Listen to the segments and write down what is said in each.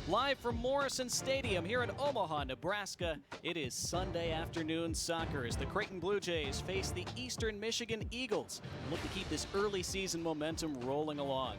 Live from Morrison Stadium here in Omaha, Nebraska, it is Sunday afternoon soccer as the Creighton Bluejays face the Eastern Michigan Eagles and look to keep this early season momentum rolling along.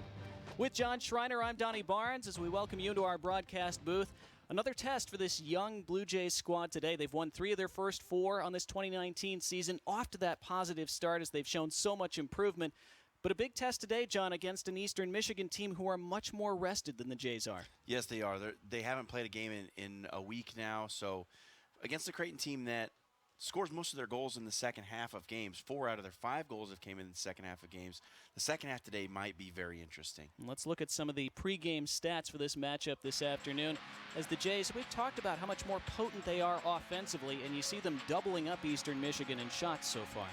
With John Schreiner, I'm Donnie Barnes as we welcome you into our broadcast booth. Another test for this young Blue Jays squad today. They've won 3 of their first 4 on this 2019 season, off to that positive start as they've shown so much improvement. But a big test today, John, against an Eastern Michigan team who are much more rested than the Jays are. Yes, they are. They haven't played a game in a week now. So against the Creighton team that scores most of their goals in the second half of games, 4 out of their 5 goals have came in the second half of games. The second half today might be very interesting. Let's look at some of the pregame stats for this matchup this afternoon. As the Jays, we've talked about how much more potent they are offensively, and you see them doubling up Eastern Michigan in shots so far.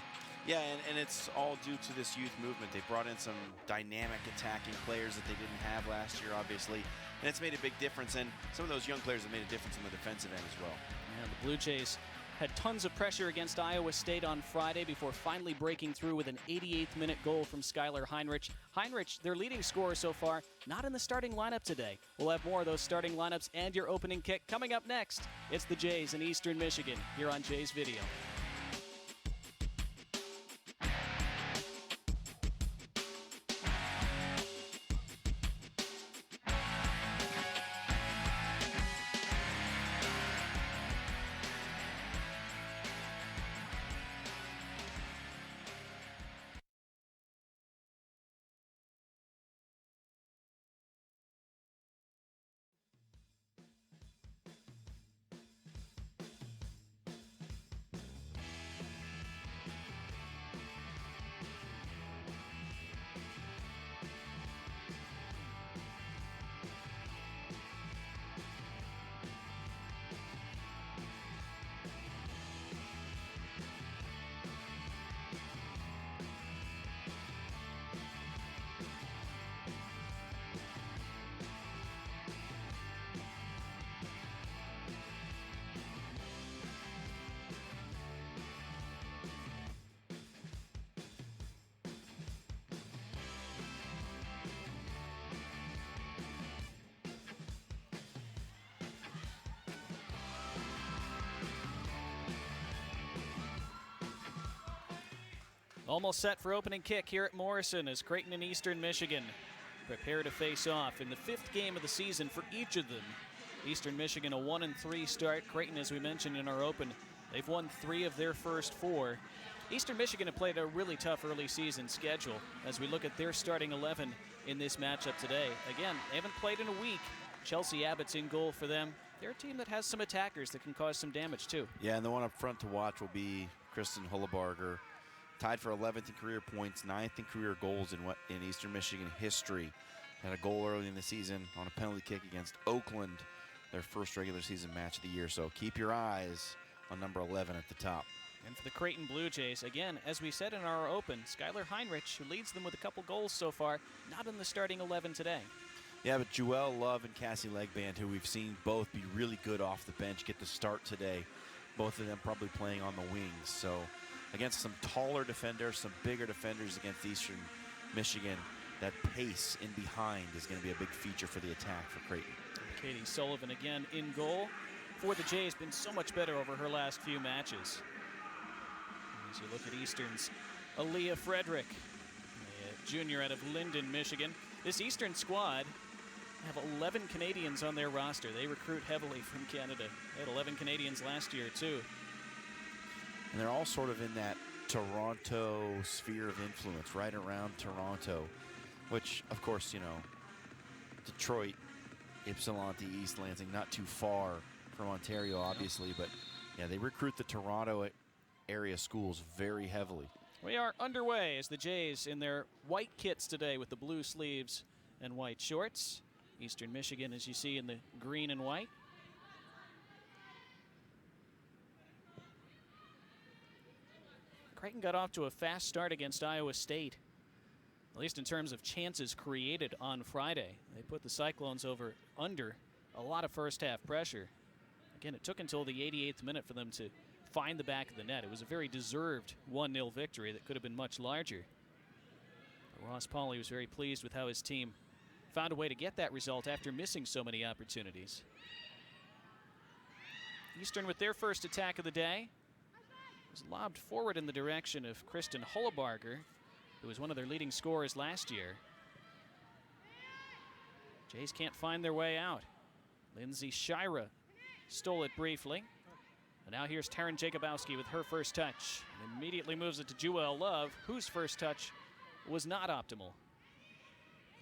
Yeah, and it's all due to this youth movement. They brought in some dynamic attacking players that they didn't have last year, obviously, and it's made a big difference. And some of those young players have made a difference on the defensive end as well. Yeah, the Blue Jays had tons of pressure against Iowa State on Friday before finally breaking through with an 88th minute goal from Skylar Heinrich. Heinrich, their leading scorer so far, not in the starting lineup today. We'll have more of those starting lineups and your opening kick coming up next. It's the Jays in Eastern Michigan here on Jays Video. Almost set for opening kick here at Morrison as Creighton and Eastern Michigan prepare to face off in the 5th game of the season for each of them. Eastern Michigan a 1-3 start. Creighton, as we mentioned in our open, they've won 3 of their first 4. Eastern Michigan have played a really tough early season schedule as we look at their starting 11 in this matchup today. Again, they haven't played in a week. Chelsea Abbott's in goal for them. They're a team that has some attackers that can cause some damage too. Yeah, and the one up front to watch will be Kristen Hullebarger. Tied for 11th in career points, 9th in career goals in Eastern Michigan history. Had a goal early in the season on a penalty kick against Oakland, their first regular season match of the year. So keep your eyes on number 11 at the top. And for the Creighton Blue Jays, again, as we said in our open, Skylar Heinrich, who leads them with a couple goals so far, not in the starting 11 today. Yeah, but Joelle Love and Cassie Legband, who we've seen both be really good off the bench, get the start today. Both of them probably playing on the wings. So against some taller defenders, some bigger defenders against Eastern Michigan, that pace in behind is going to be a big feature for the attack for Creighton. Katie Sullivan again in goal for the Jays, been so much better over her last few matches. As you look at Eastern's Aaliyah Frederick, a junior out of Linden, Michigan. This Eastern squad have 11 Canadians on their roster. They recruit heavily from Canada. They had 11 Canadians last year too. And they're all sort of in that Toronto sphere of influence, right around Toronto, which, of course, you know, Detroit, Ypsilanti, East Lansing, not too far from Ontario, obviously, but yeah, they recruit the Toronto area schools very heavily. We are underway as the Jays in their white kits today with the blue sleeves and white shorts. Eastern Michigan, as you see, in the green and white. Creighton got off to a fast start against Iowa State, at least in terms of chances created on Friday. They put the Cyclones under a lot of first half pressure. Again, it took until the 88th minute for them to find the back of the net. It was a very deserved 1-0 victory that could have been much larger. But Ross Pauley was very pleased with how his team found a way to get that result after missing so many opportunities. Eastern with their first attack of the day. It was lobbed forward in the direction of Kristen Hollebarger, who was one of their leading scorers last year. Jays can't find their way out. Lindsay Shira stole it briefly. And now here's Taryn Jacobowski with her first touch. And immediately moves it to Jewel Love, whose first touch was not optimal.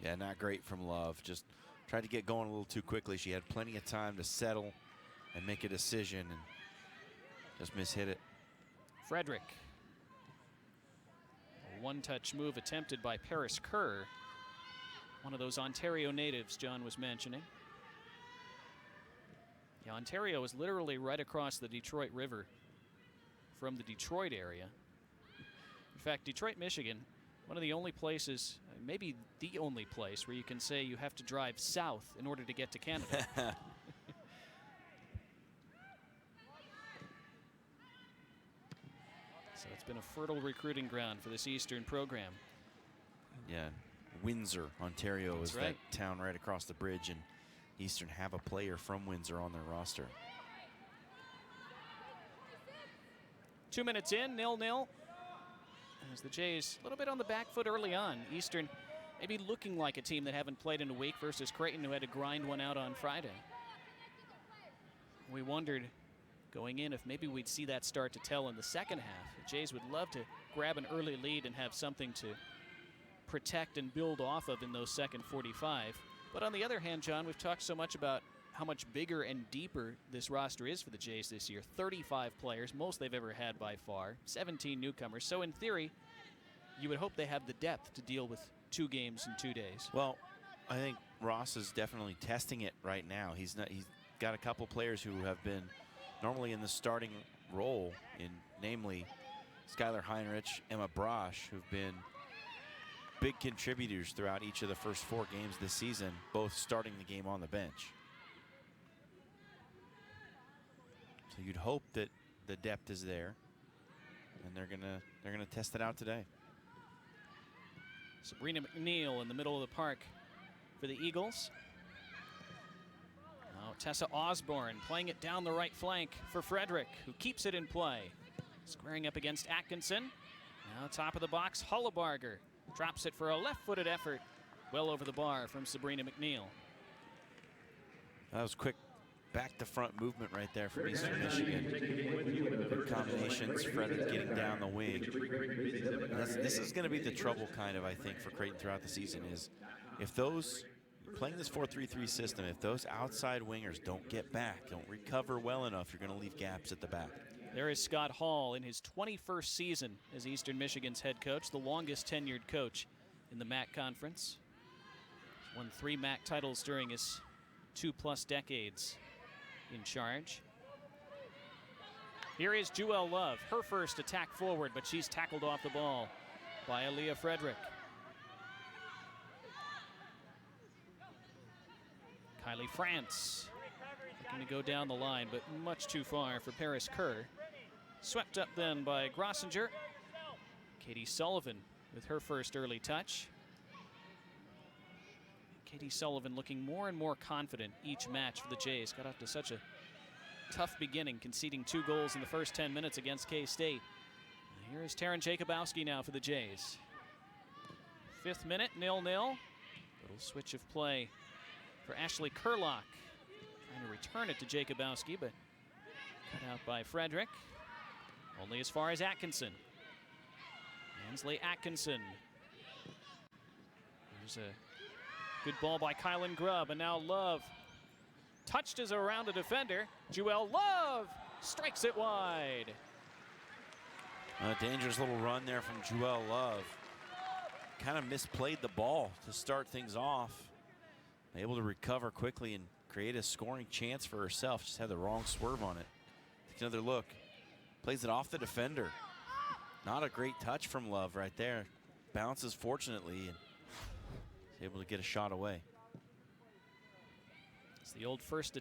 Yeah, not great from Love. Just tried to get going a little too quickly. She had plenty of time to settle and make a decision and just mishit it. Frederick. A one-touch move attempted by Paris Kerr, one of those Ontario natives John was mentioning. Yeah, Ontario is literally right across the Detroit River from the Detroit area. In fact, Detroit, Michigan, one of the only places, maybe the only place, where you can say you have to drive south in order to get to Canada. So it's been a fertile recruiting ground for this Eastern program. Yeah, Windsor, Ontario That's is right. that town right across the bridge, and Eastern have a player from Windsor on their roster. 2 minutes in, 0-0. As the Jays a little bit on the back foot early on. Eastern maybe looking like a team that haven't played in a week versus Creighton, who had to grind one out on Friday. We wondered going in if maybe we'd see that start to tell in the second half. The Jays would love to grab an early lead and have something to protect and build off of in those second 45. But on the other hand, John, we've talked so much about how much bigger and deeper this roster is for the Jays this year. 35 players, most they've ever had by far, 17 newcomers. So in theory, you would hope they have the depth to deal with 2 games in 2 days. Well, I think Ross is definitely testing it right now. He's got a couple players who have been normally in the starting role, in namely Skylar Heinrich, Emma Brosh, who've been big contributors throughout each of the first 4 games this season, both starting the game on the bench. So you'd hope that the depth is there, and they're gonna test it out today. Sabrina McNeil in the middle of the park for the Eagles. Now Tessa Osborne playing it down the right flank for Frederick, who keeps it in play. Squaring up against Atkinson. Now top of the box, Hollebarger drops it for a left-footed effort, well over the bar from Sabrina McNeil. That was quick back-to-front movement right there from Eastern Michigan. Good combinations, Frederick getting down the wing. And this is going to be the trouble, kind of, I think, for Creighton throughout the season, is if those, playing this 4-3-3 system, if those outside wingers don't get back, don't recover well enough, you're going to leave gaps at the back. There is Scott Hall in his 21st season as Eastern Michigan's head coach, the longest tenured coach in the MAC conference. He's won 3 MAC titles during his 2+ decades in charge. Here is Jewel Love, her first attack forward, but she's tackled off the ball by Aaliyah Frederick. Kylie France looking to go down the line, but much too far for Paris Kerr. Swept up then by Grossinger. Katie Sullivan with her first early touch. Katie Sullivan looking more and more confident each match for the Jays. Got off to such a tough beginning, conceding 2 goals in the first 10 minutes against K-State. Here is Taryn Jacobowski now for the Jays. 5th minute, 0-0. Little switch of play for Ashley Kurlock. Trying to return it to Jacobowski, but cut out by Frederick. Only as far as Atkinson. Ansley Atkinson. There's a good ball by Kylan Grubb, and now Love touched as around a defender. Jewel Love strikes it wide. A dangerous little run there from Jewel Love. Kind of misplayed the ball to start things off. Able to recover quickly and create a scoring chance for herself. Just had the wrong swerve on it. Take another look. Plays it off the defender. Not a great touch from Love right there. Bounces fortunately and is able to get a shot away. It's the old first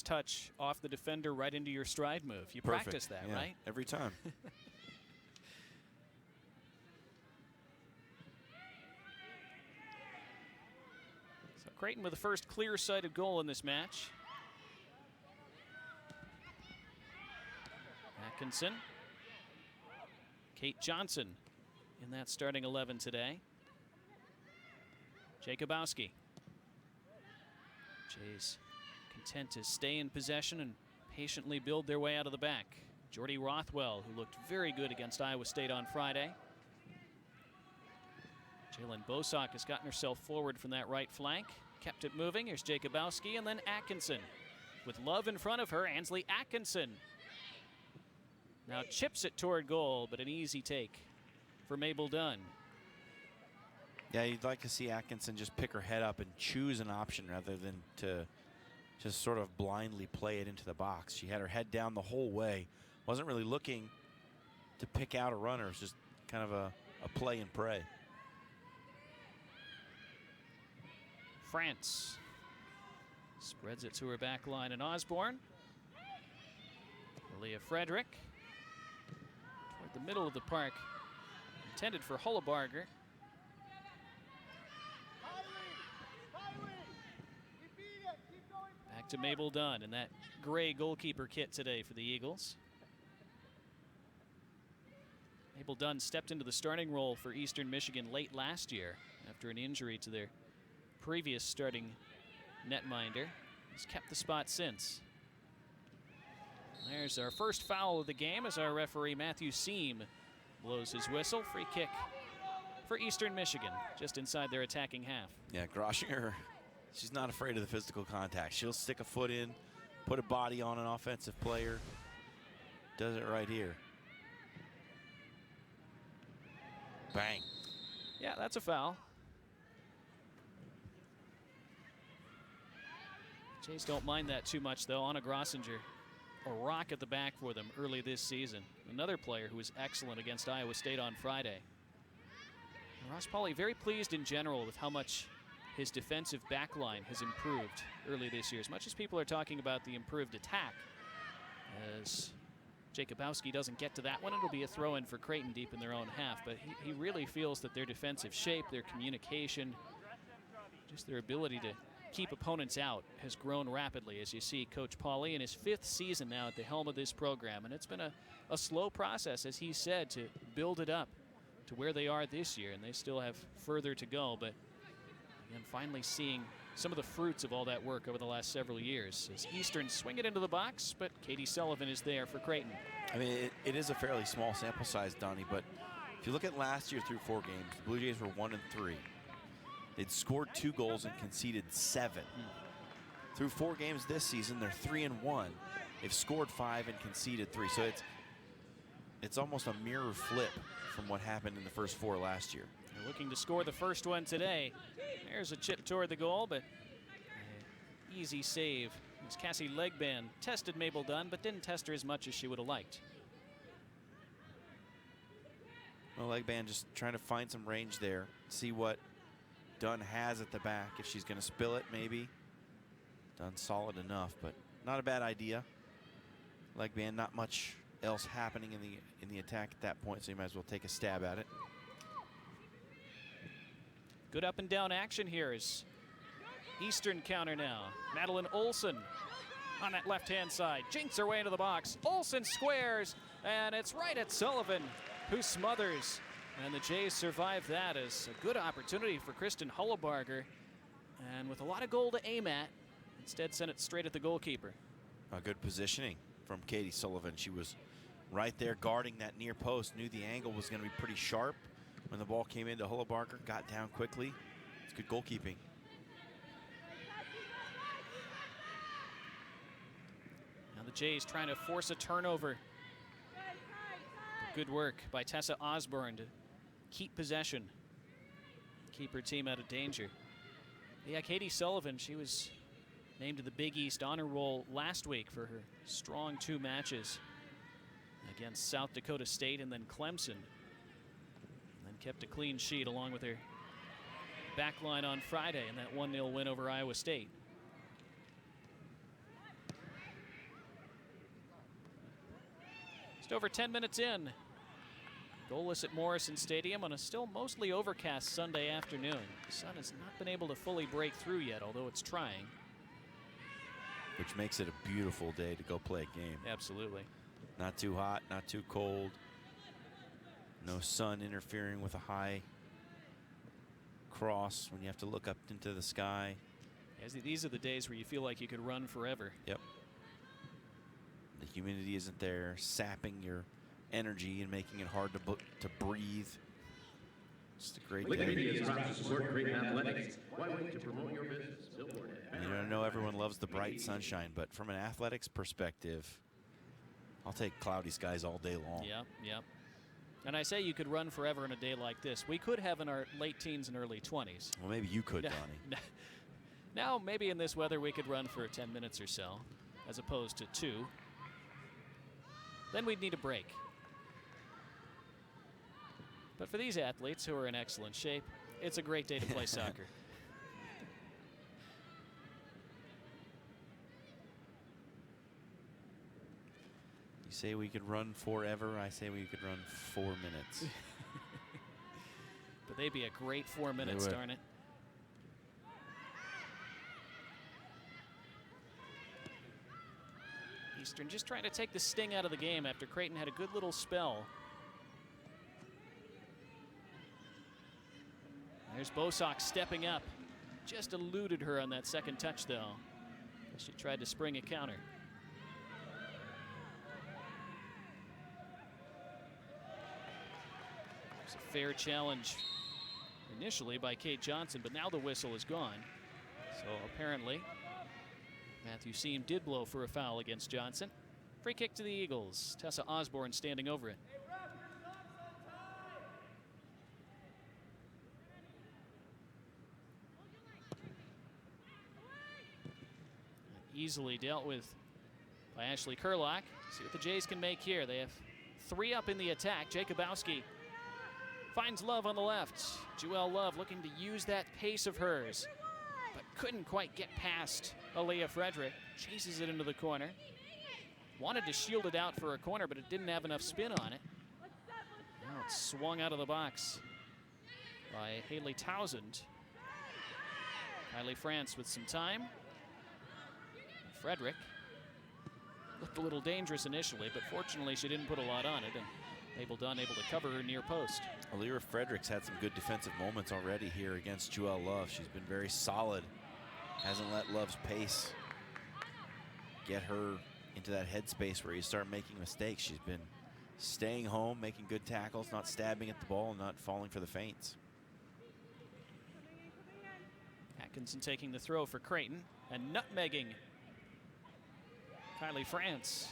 touch off the defender right into your stride move. You Perfect. practice that, Yeah, right? every time. So Creighton with the first clear-sighted goal in this match. Atkinson. Kate Johnson in that starting 11 today. Jacobowski. Jays content to stay in possession and patiently build their way out of the back. Jordy Rothwell, who looked very good against Iowa State on Friday. Jalen Bosock has gotten herself forward from that right flank. Kept it moving. Here's Jacobowski and then Atkinson. With Love in front of her, Ansley Atkinson now chips it toward goal, but an easy take for Mabel Dunn. Yeah, you'd like to see Atkinson just pick her head up and choose an option rather than to just sort of blindly play it into the box. She had her head down the whole way. Wasn't really looking to pick out a runner. It's just kind of a play and pray. France spreads it to her back line and Osborne. Leah Frederick toward the middle of the park, intended for Hullebarger. Back to Mabel Dunn in that gray goalkeeper kit today for the Eagles. Mabel Dunn stepped into the starting role for Eastern Michigan late last year after an injury to their previous starting netminder. He's kept the spot since. There's our first foul of the game as our referee Matthew Seam blows his whistle. Free kick for Eastern Michigan, just inside their attacking half. Yeah, Groschinger, she's not afraid of the physical contact. She'll stick a foot in, put a body on an offensive player. Does it right here. Bang. Yeah, that's a foul. Jays don't mind that too much, though. Anna Groschinger, a rock at the back for them early this season. Another player who was excellent against Iowa State on Friday. Ross Pauly very pleased in general with how much his defensive back line has improved early this year. As much as people are talking about the improved attack, as Jacobowski doesn't get to that one, it'll be a throw-in for Creighton deep in their own half. But he really feels that their defensive shape, their communication, just their ability to keep opponents out has grown rapidly, as you see Coach Pauly in his 5th season now at the helm of this program. And it's been a slow process, as he said, to build it up to where they are this year, and they still have further to go. But again, finally seeing some of the fruits of all that work over the last several years. As Eastern swing it into the box, but Katie Sullivan is there for Creighton. I mean, it is a fairly small sample size, Donnie, but if you look at last year through 4 games, the Blue Jays were 1-3. They'd scored 2 goals and conceded 7. Through 4 games this season, they're 3-1. They've scored 5 and conceded 3. So it's almost a mirror flip from what happened in the first 4 last year. They're looking to score the first one today. There's a chip toward the goal, but easy save. As Cassie Legband tested Mabel Dunn, but didn't test her as much as she would have liked. Well, Legband just trying to find some range there, see what Dunn has at the back. If she's going to spill it, maybe. Dunn's solid enough, but not a bad idea. Legband, not much else happening in the attack at that point, so you might as well take a stab at it. Good up and down action here as Eastern counter now. Madeline Olson on that left-hand side. Jinks her way into the box. Olson squares, and it's right at Sullivan, who smothers. And the Jays survive that as a good opportunity for Kristen Hullebarger. And with a lot of goal to aim at, instead sent it straight at the goalkeeper. A good positioning from Katie Sullivan. She was right there guarding that near post, knew the angle was going to be pretty sharp. When the ball came into Hullebarger, got down quickly. It's good goalkeeping. Now the Jays trying to force a turnover. Good work by Tessa Osborne to keep possession, keep her team out of danger. Yeah, Katie Sullivan, she was named to the Big East honor roll last week for her strong 2 matches against South Dakota State and then Clemson. And then kept a clean sheet along with her back line on Friday in that 1-0 win over Iowa State. Just over 10 minutes in. Goalless at Morrison Stadium on a still mostly overcast Sunday afternoon. The sun has not been able to fully break through yet, although it's trying. Which makes it a beautiful day to go play a game. Absolutely. Not too hot, not too cold. No sun interfering with a high cross when you have to look up into the sky. As these are the days where you feel like you could run forever. Yep. The humidity isn't there, sapping your energy and making it hard to breathe. Just a great day. Media is proud to support Creighton athletics. Why wait to promote your business? Billboard. You know, I know everyone loves the bright sunshine, but from an athletics perspective, I'll take cloudy skies all day long. Yep, yep. And I say you could run forever in a day like this. We could have in our late teens and early 20s. Well, maybe you could, Donnie. Now, maybe in this weather, we could run for 10 minutes or so, as opposed to 2. Then we'd need a break. But for these athletes who are in excellent shape, it's a great day to play soccer. You say we could run forever. I say we could run 4 minutes. But they'd be a great 4 minutes, darn it. Eastern just trying to take the sting out of the game after Creighton had a good little spell. There's Bosock stepping up. Just eluded her on that second touch, though. She tried to spring a counter. It's a fair challenge initially by Kate Johnson, but now the whistle is gone. So apparently, Matthew Seam did blow for a foul against Johnson. Free kick to the Eagles. Tessa Osborne standing over it. Easily dealt with by Ashley Kurlock. See what the Jays can make here. They have 3 up in the attack. Jacobowski finds Love on the left. Jewel Love looking to use that pace of hers, but couldn't quite get past Aaliyah Frederick. Chases it into the corner. Wanted to shield it out for a corner, but it didn't have enough spin on it. Now it's swung out of the box by Haley Townsend. Kylie France with some time. Frederick looked a little dangerous initially, but fortunately she didn't put a lot on it, and Mabel Dunn able to cover her near post. Alira Fredericks had some good defensive moments already here against Jewel Love. She's been very solid. Hasn't let Love's pace get her into that headspace where you start making mistakes. She's been staying home, making good tackles, not stabbing at the ball, and not falling for the feints. Atkinson taking the throw for Creighton and nutmegging Kylie France.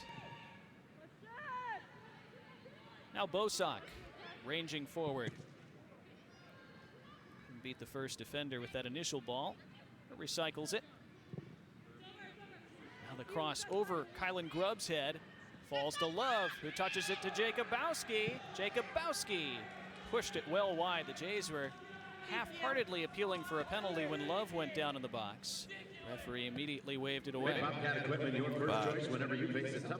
Now Bosock ranging forward. Beat the first defender with that initial ball. Recycles it. Now the cross over Kylan Grubb's head. Falls to Love, who touches it to Jacobowski. Jacobowski pushed it well wide. The Jays were half-heartedly appealing for a penalty when Love went down in the box. Referee immediately waved it away.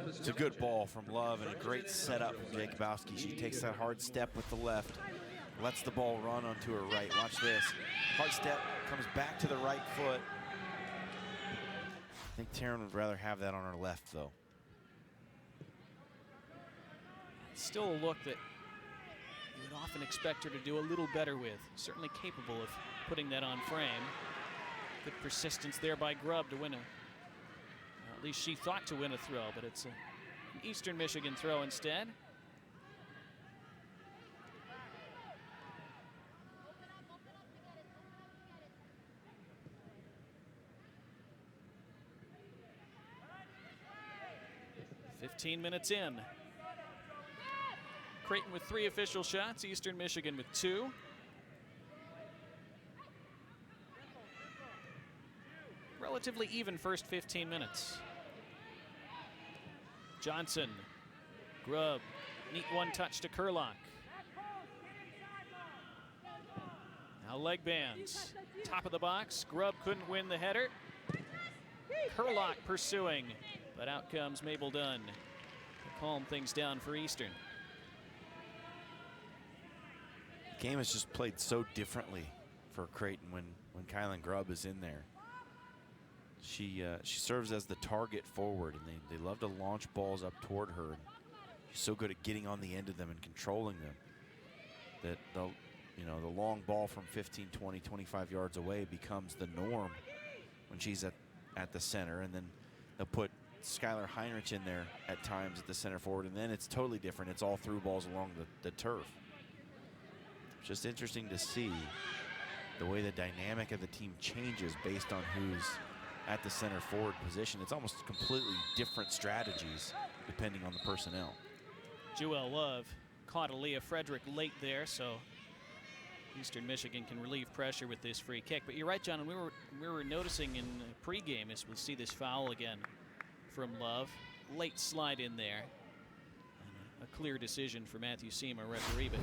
It's a good ball from Love and a great setup from Jacobowski. She takes that hard step with the left, lets the ball run onto her right. Watch this. Hard step, comes back to the right foot. I think Taryn would rather have that on her left, though. Still a look that you would often expect her to do a little better with. Certainly capable of putting that on frame. Good persistence there by Grubb to win a, at least she thought to win a throw, but it's an Eastern Michigan throw instead. "15 minutes in. Creighton with 3 official shots, Eastern Michigan with 2. Relatively even first 15 minutes. Johnson, Grubb, neat one touch to Kurlock. Now leg bands, top of the box. Grubb couldn't win the header. Kurlock pursuing, but out comes Mabel Dunn to calm things down for Eastern. Game is just played so differently for Creighton when Kylan Grubb is in there. She serves as the target forward, and they love to launch balls up toward her. And she's so good at getting on the end of them and controlling them that the long ball from 15, 20, 25 yards away becomes the norm when she's at the center. And then they'll put Skylar Heinrich in there at times at the center forward, and then it's totally different. It's all through balls along the turf. It's just interesting to see the way the dynamic of the team changes based on who's at the center forward position. It's almost completely different strategies depending on the personnel. Jewel Love caught Aaliyah Frederick late there, so Eastern Michigan can relieve pressure with this free kick. But you're right, John, and we were noticing in pregame as we'll see this foul again from Love. Late slide in there. And a clear decision for Matthew Seema, referee. But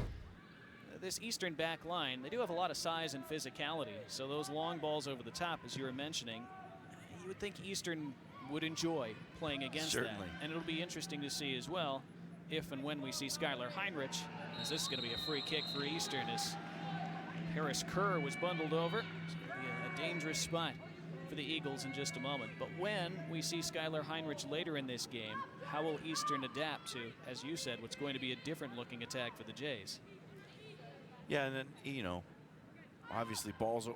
this Eastern back line, they do have a lot of size and physicality. So those long balls over the top, as you were mentioning, you would think Eastern would enjoy playing against that. And it'll be interesting to see as well if and when we see Skylar Heinrich, as this is going to be a free kick for Eastern as Paris Kerr was bundled over. It's going to be a dangerous spot for the Eagles in just a moment. But when we see Skylar Heinrich later in this game, how will Eastern adapt to, as you said, what's going to be a different looking attack for the Jays? Yeah, and then, obviously balls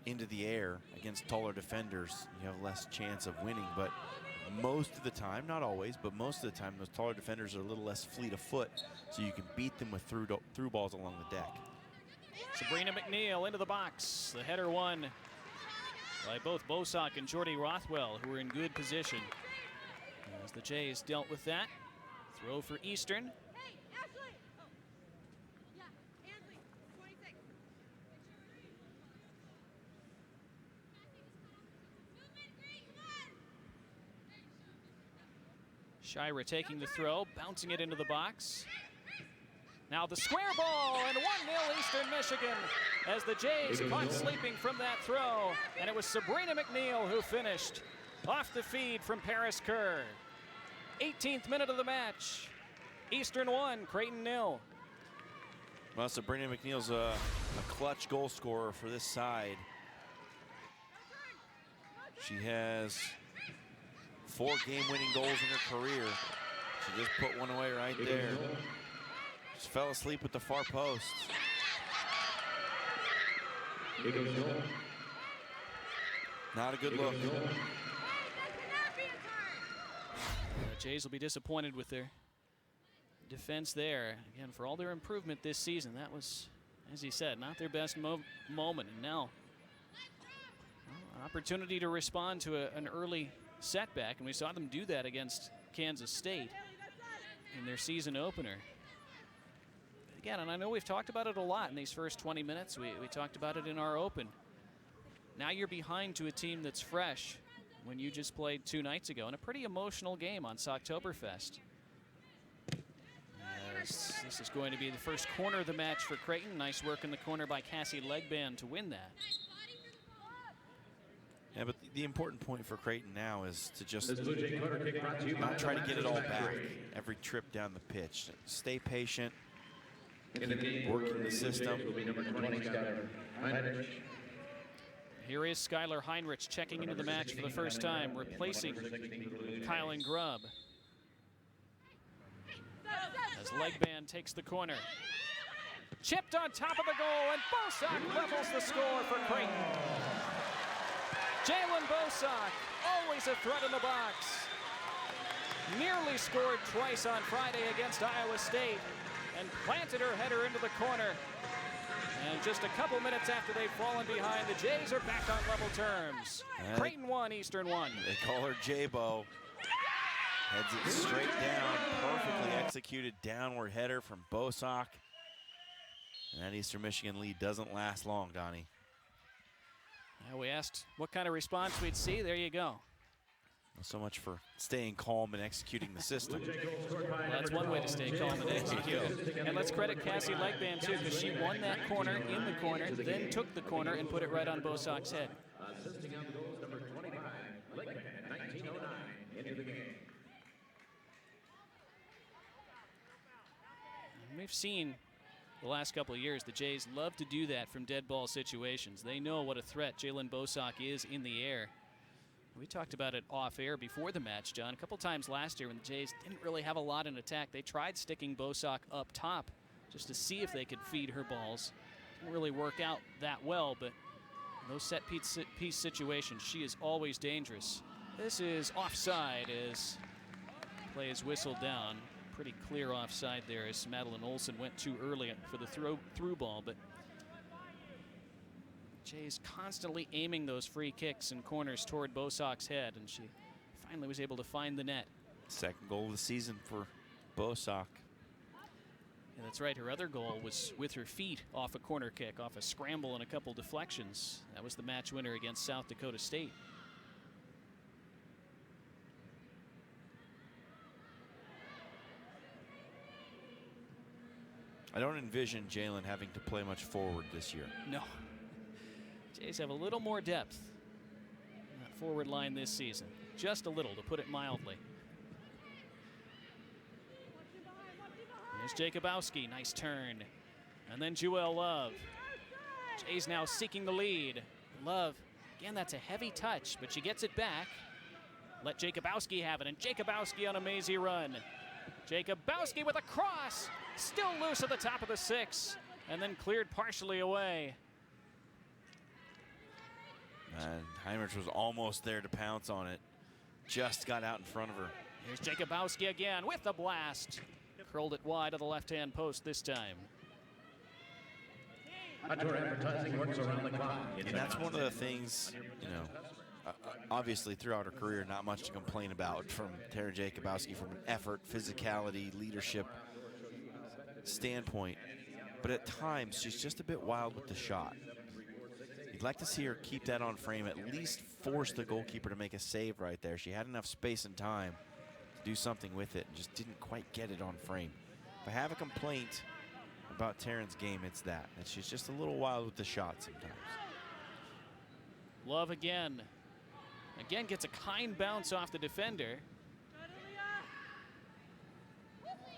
into the air against taller defenders, you have less chance of winning. But most of the time, not always, but most of the time, those taller defenders are a little less fleet of foot, so you can beat them with through balls along the deck. Sabrina McNeil into the box. The header won by both Bosock and Jordy Rothwell, who were in good position. As the Jays dealt with that. Throw for Eastern. Shira taking the throw, bouncing it into the box. Now the square ball, and 1-0 Eastern Michigan as the Jays caught sleeping from that throw. And it was Sabrina McNeil who finished off the feed from Paris Kerr. 18th minute of the match. Eastern 1, Creighton 0. Well, Sabrina McNeil's a clutch goal scorer for this side. She has 4 game-winning goals in her career. She just put one away right there. Just fell asleep with the far post. Not a good look. The Jays will be disappointed with their defense there. Again, for all their improvement this season, that was, as he said, not their best moment. And now, an opportunity to respond to an early setback, and we saw them do that against Kansas State in their season opener. Again, and I know we've talked about it a lot in these first 20 minutes. We talked about it in our open. Now you're behind to a team that's fresh when you just played 2 nights ago in a pretty emotional game on Socktoberfest. This is going to be the first corner of the match for Creighton. Nice work in the corner by Cassie Legband to win that. Yeah, but the important point for Creighton now is to just not try to get it all back every trip down the pitch. Stay patient, keep working the system. Here is Skylar Heinrich checking into the match for the first time, replacing Kylan Grubb. As Legband takes the corner. Chipped on top of the goal, and Bosock levels the score for Creighton. Jalen Bosock, always a threat in the box. Nearly scored twice on Friday against Iowa State and planted her header into the corner. And just a couple minutes after they've fallen behind, the Jays are back on level terms. Creighton 1, Eastern 1. They call her J-Bo. Heads it straight down, perfectly executed downward header from Bosock. And that Eastern Michigan lead doesn't last long, Donnie. We asked what kind of response we'd see. There you go. So much for staying calm and executing the system. Well, that's one way to stay calm and execute. And let's credit Cassie Legband, too, because she won that corner in the corner, then took the corner and put it right on Bosock's head. Assisting on the goals, number 25, Legband, 1909, into the game. We've seen the last couple of years, the Jays love to do that from dead ball situations. They know what a threat Jalen Bosock is in the air. We talked about it off air before the match, John. A couple times last year when the Jays didn't really have a lot in attack, they tried sticking Bosock up top just to see if they could feed her balls. Didn't really work out that well, but in those set piece situations, she is always dangerous. This is offside as play is whistled down. Pretty clear offside there as Madeline Olson went too early for the through ball, but Jay's constantly aiming those free kicks and corners toward Bosock's head, and she finally was able to find the net. Second goal of the season for Bosock. Yeah, that's right. Her other goal was with her feet off a corner kick, off a scramble and a couple deflections. That was the match winner against South Dakota State. I don't envision Jalen having to play much forward this year. No. Jays have a little more depth in that forward line this season. Just a little, to put it mildly. There's Jacobowski, nice turn. And then Jewel Love. Jays now seeking the lead. Love, again, that's a heavy touch, but she gets it back. Let Jacobowski have it, and Jacobowski on a mazy run. Jacobowski with a cross, still loose at the top of the 6, and then cleared partially away. And Heinrich was almost there to pounce on it. Just got out in front of her. Here's Jacobowski again with the blast. Curled it wide of the left-hand post this time. Outdoor advertising works around the clock. And that's one of the things, you know, obviously throughout her career, not much to complain about from Tara Jacobowski from an effort, physicality, leadership standpoint. But at times, she's just a bit wild with the shot. You'd like to see her keep that on frame, at least force the goalkeeper to make a save right there. She had enough space and time to do something with it and just didn't quite get it on frame. If I have a complaint about Taryn's game, it's that she's just a little wild with the shot sometimes. Love again. Again gets a kind bounce off the defender.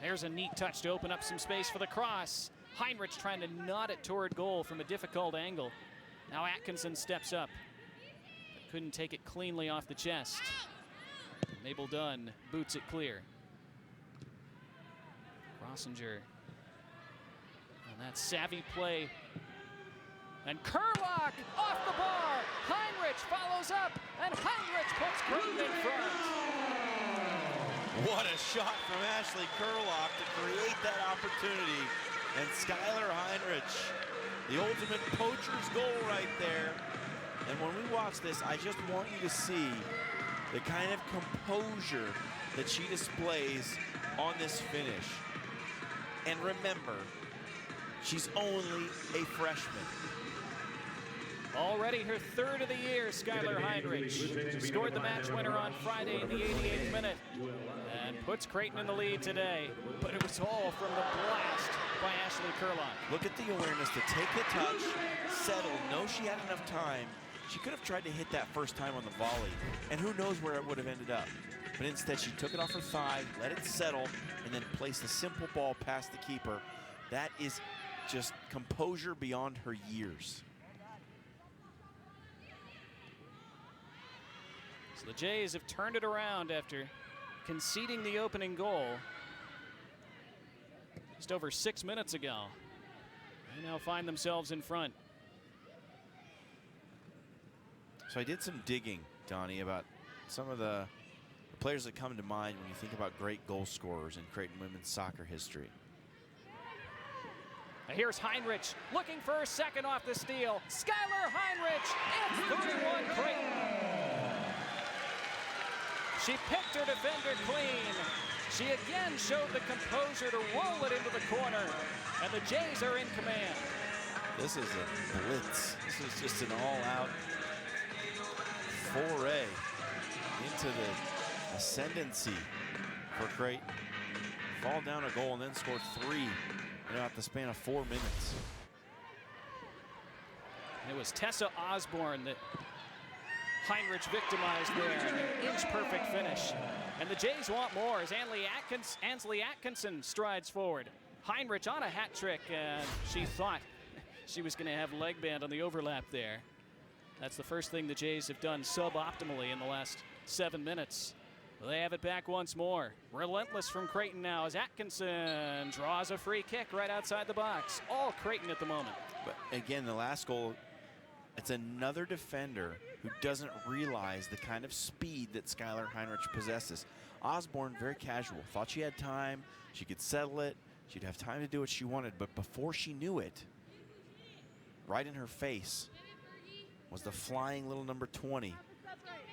There's a neat touch to open up some space for the cross. Heinrich trying to knot it toward goal from a difficult angle. Now Atkinson steps up, but couldn't take it cleanly off the chest. Mabel Dunn boots it clear. Rossinger. And that savvy play. And Kurlock off the bar. Heinrich follows up, and Heinrich puts Creighton in front. What a shot from Ashley Kurlock to create that opportunity. And Skylar Heinrich, the ultimate poacher's goal right there. And when we watch this, I just want you to see the kind of composure that she displays on this finish. And remember, she's only a freshman. Already her third of the year, Skylar Heinrich scored the match winner on Friday in the 88th minute and puts Creighton in the lead today. But it was all from the blast by Ashley Kurlock. Look at the awareness to take the touch, settle, know she had enough time. She could have tried to hit that first time on the volley, and who knows where it would have ended up. But instead, she took it off her thigh, let it settle, and then placed a simple ball past the keeper. That is just composure beyond her years. So the Jays have turned it around after conceding the opening goal just over 6 minutes ago. They now find themselves in front. So I did some digging, Donnie, about some of the players that come to mind when you think about great goal scorers in Creighton women's soccer history. Here's Heinrich looking for her second off the steal. Skylar Heinrich, it's 3-1 Creighton. She picked her defender clean. She again showed the composure to roll it into the corner, and the Jays are in command. This is a blitz. This is just an all-out foray into the ascendancy for Creighton. Fall down a goal and then score 3 in about the span of 4 minutes. And it was Tessa Osborne that Heinrich victimized there. An inch-perfect finish. And the Jays want more as Ansley Atkinson strides forward. Heinrich on a hat trick, and she thought she was going to have leg band on the overlap there. That's the first thing the Jays have done suboptimally in the last 7 minutes. Well, they have it back once more. Relentless from Creighton now as Atkinson draws a free kick right outside the box. All Creighton at the moment. But again, the last goal, it's another defender who doesn't realize the kind of speed that Skylar Heinrich possesses. Osborne, very casual, thought she had time, she could settle it, she'd have time to do what she wanted, but before she knew it, right in her face was the flying little number 20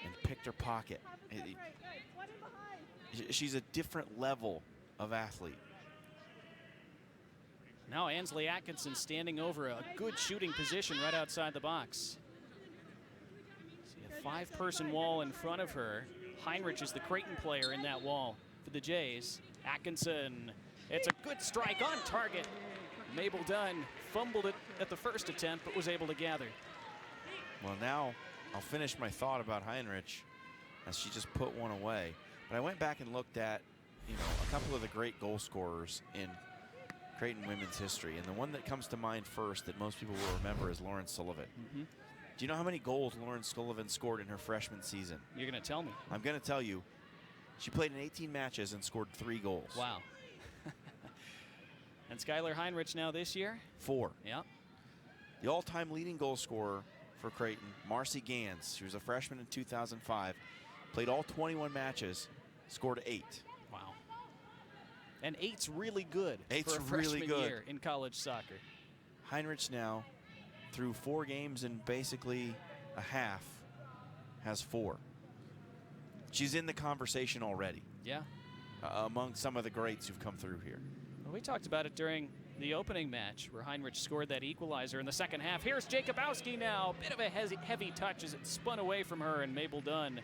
and picked her pocket. She's a different level of athlete. Now Ansley Atkinson standing over a good shooting position right outside the box. See a 5-person wall in front of her. Heinrich is the Creighton player in that wall for the Jays. Atkinson, it's a good strike on target. Mabel Dunn fumbled it at the first attempt, but was able to gather. Well, now I'll finish my thought about Heinrich as she just put one away. But I went back and looked at, a couple of the great goal scorers in Creighton women's history. And the one that comes to mind first that most people will remember is Lauren Sullivan. Mm-hmm. Do you know how many goals Lauren Sullivan scored in her freshman season? You're going to tell me. I'm going to tell you. She played in 18 matches and scored 3 goals. Wow. And Skylar Heinrich now this year? 4. Yeah. The all-time leading goal scorer for Creighton, Marcy Gans. She was a freshman in 2005. Played all 21 matches, scored 8. Wow. And 8's really good 8's for a freshman really good. year in college soccer. Heinrich now, through 4 games and basically a half, has 4. She's in the conversation already. Yeah. Among some of the greats who've come through here. Well, we talked about it during the opening match where Heinrich scored that equalizer in the second half. Here's Jacobowski now. Bit of a heavy touch as it spun away from her, and Mabel Dunn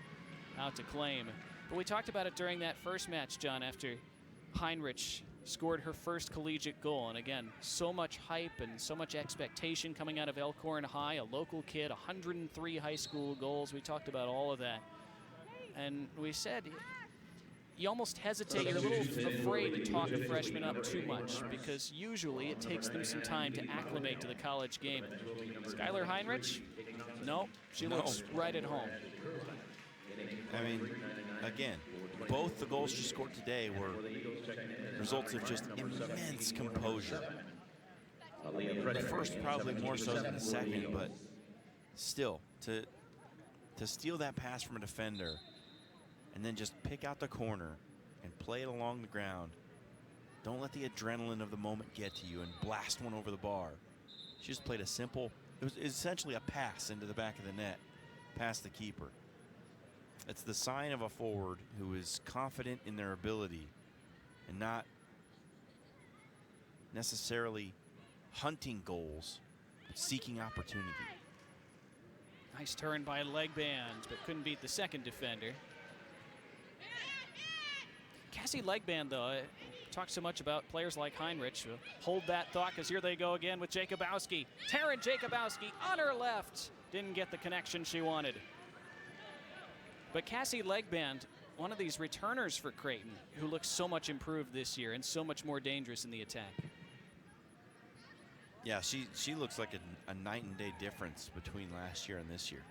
out to claim. But we talked about it during that first match, John, after Heinrich scored her first collegiate goal. And again, so much hype and so much expectation coming out of Elkhorn High, a local kid, 103 high school goals. We talked about all of that. And we said, you almost hesitate, you're a little afraid to talk a freshman up too much because usually it takes them some time to acclimate to the college game. Skylar Heinrich, no, she looks right at home. I mean, again, both the goals she scored today were results of just immense composure. The first probably more so than the second, but still, to steal that pass from a defender and then just pick out the corner and play it along the ground. Don't let the adrenaline of the moment get to you and blast one over the bar. She just played a simple, it was essentially a pass into the back of the net, past the keeper. It's the sign of a forward who is confident in their ability and not necessarily hunting goals, but seeking opportunity. Nice turn by Legband, but couldn't beat the second defender. Cassie Legband, though, talks so much about players like Heinrich. We'll hold that thought because here they go again with Jacobowski. Taryn Jacobowski on her left. Didn't get the connection she wanted. But Cassie Legband, one of these returners for Creighton, who looks so much improved this year and so much more dangerous in the attack. Yeah, she looks like a night and day difference between last year and this year.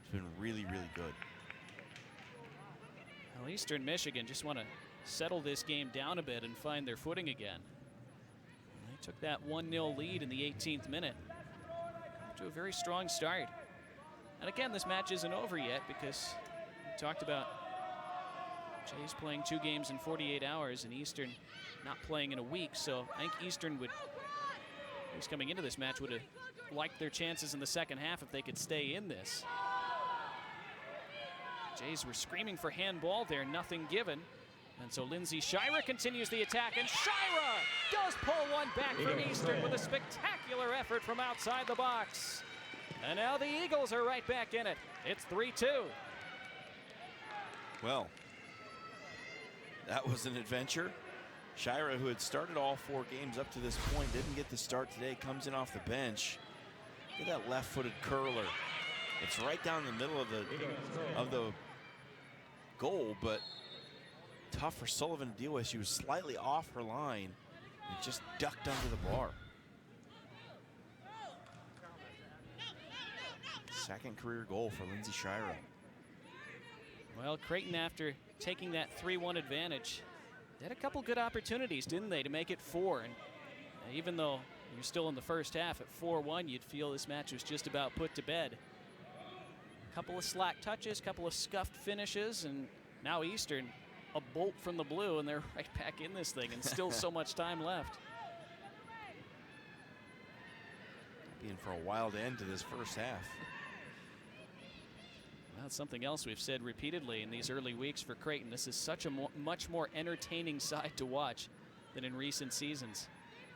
It's been really, really good. Well, Eastern Michigan just want to settle this game down a bit and find their footing again. They took that 1-0 lead in the 18th minute. To a very strong start. And again, this match isn't over yet because we talked about Jays playing 2 games in 48 hours and Eastern not playing in a week. So I think Eastern would, at least coming into this match, would have liked their chances in the second half if they could stay in this. Jays were screaming for handball there, nothing given. And so Lindsay Shira continues the attack, and Shira does pull one back from Eastern with a spectacular effort from outside the box. And now the Eagles are right back in it. It's 3-2. Well, that was an adventure. Shira, who had started all 4 games up to this point, didn't get the start today, comes in off the bench. Look at that left-footed curler. It's right down the middle of the goal, but tough for Sullivan to deal with. She was slightly off her line and just ducked under the bar. Second career goal for Lindsay Shira. Well, Creighton, after taking that 3-1 advantage, they had a couple good opportunities, didn't they, to make it 4. And even though you're still in the first half at 4-1, you'd feel this match was just about put to bed. A couple of slack touches, couple of scuffed finishes, and now Eastern, a bolt from the blue, and they're right back in this thing, and still so much time left. Being for a wild end to this first half. Well, it's something else we've said repeatedly in these early weeks for Creighton. This is such a much more entertaining side to watch than in recent seasons.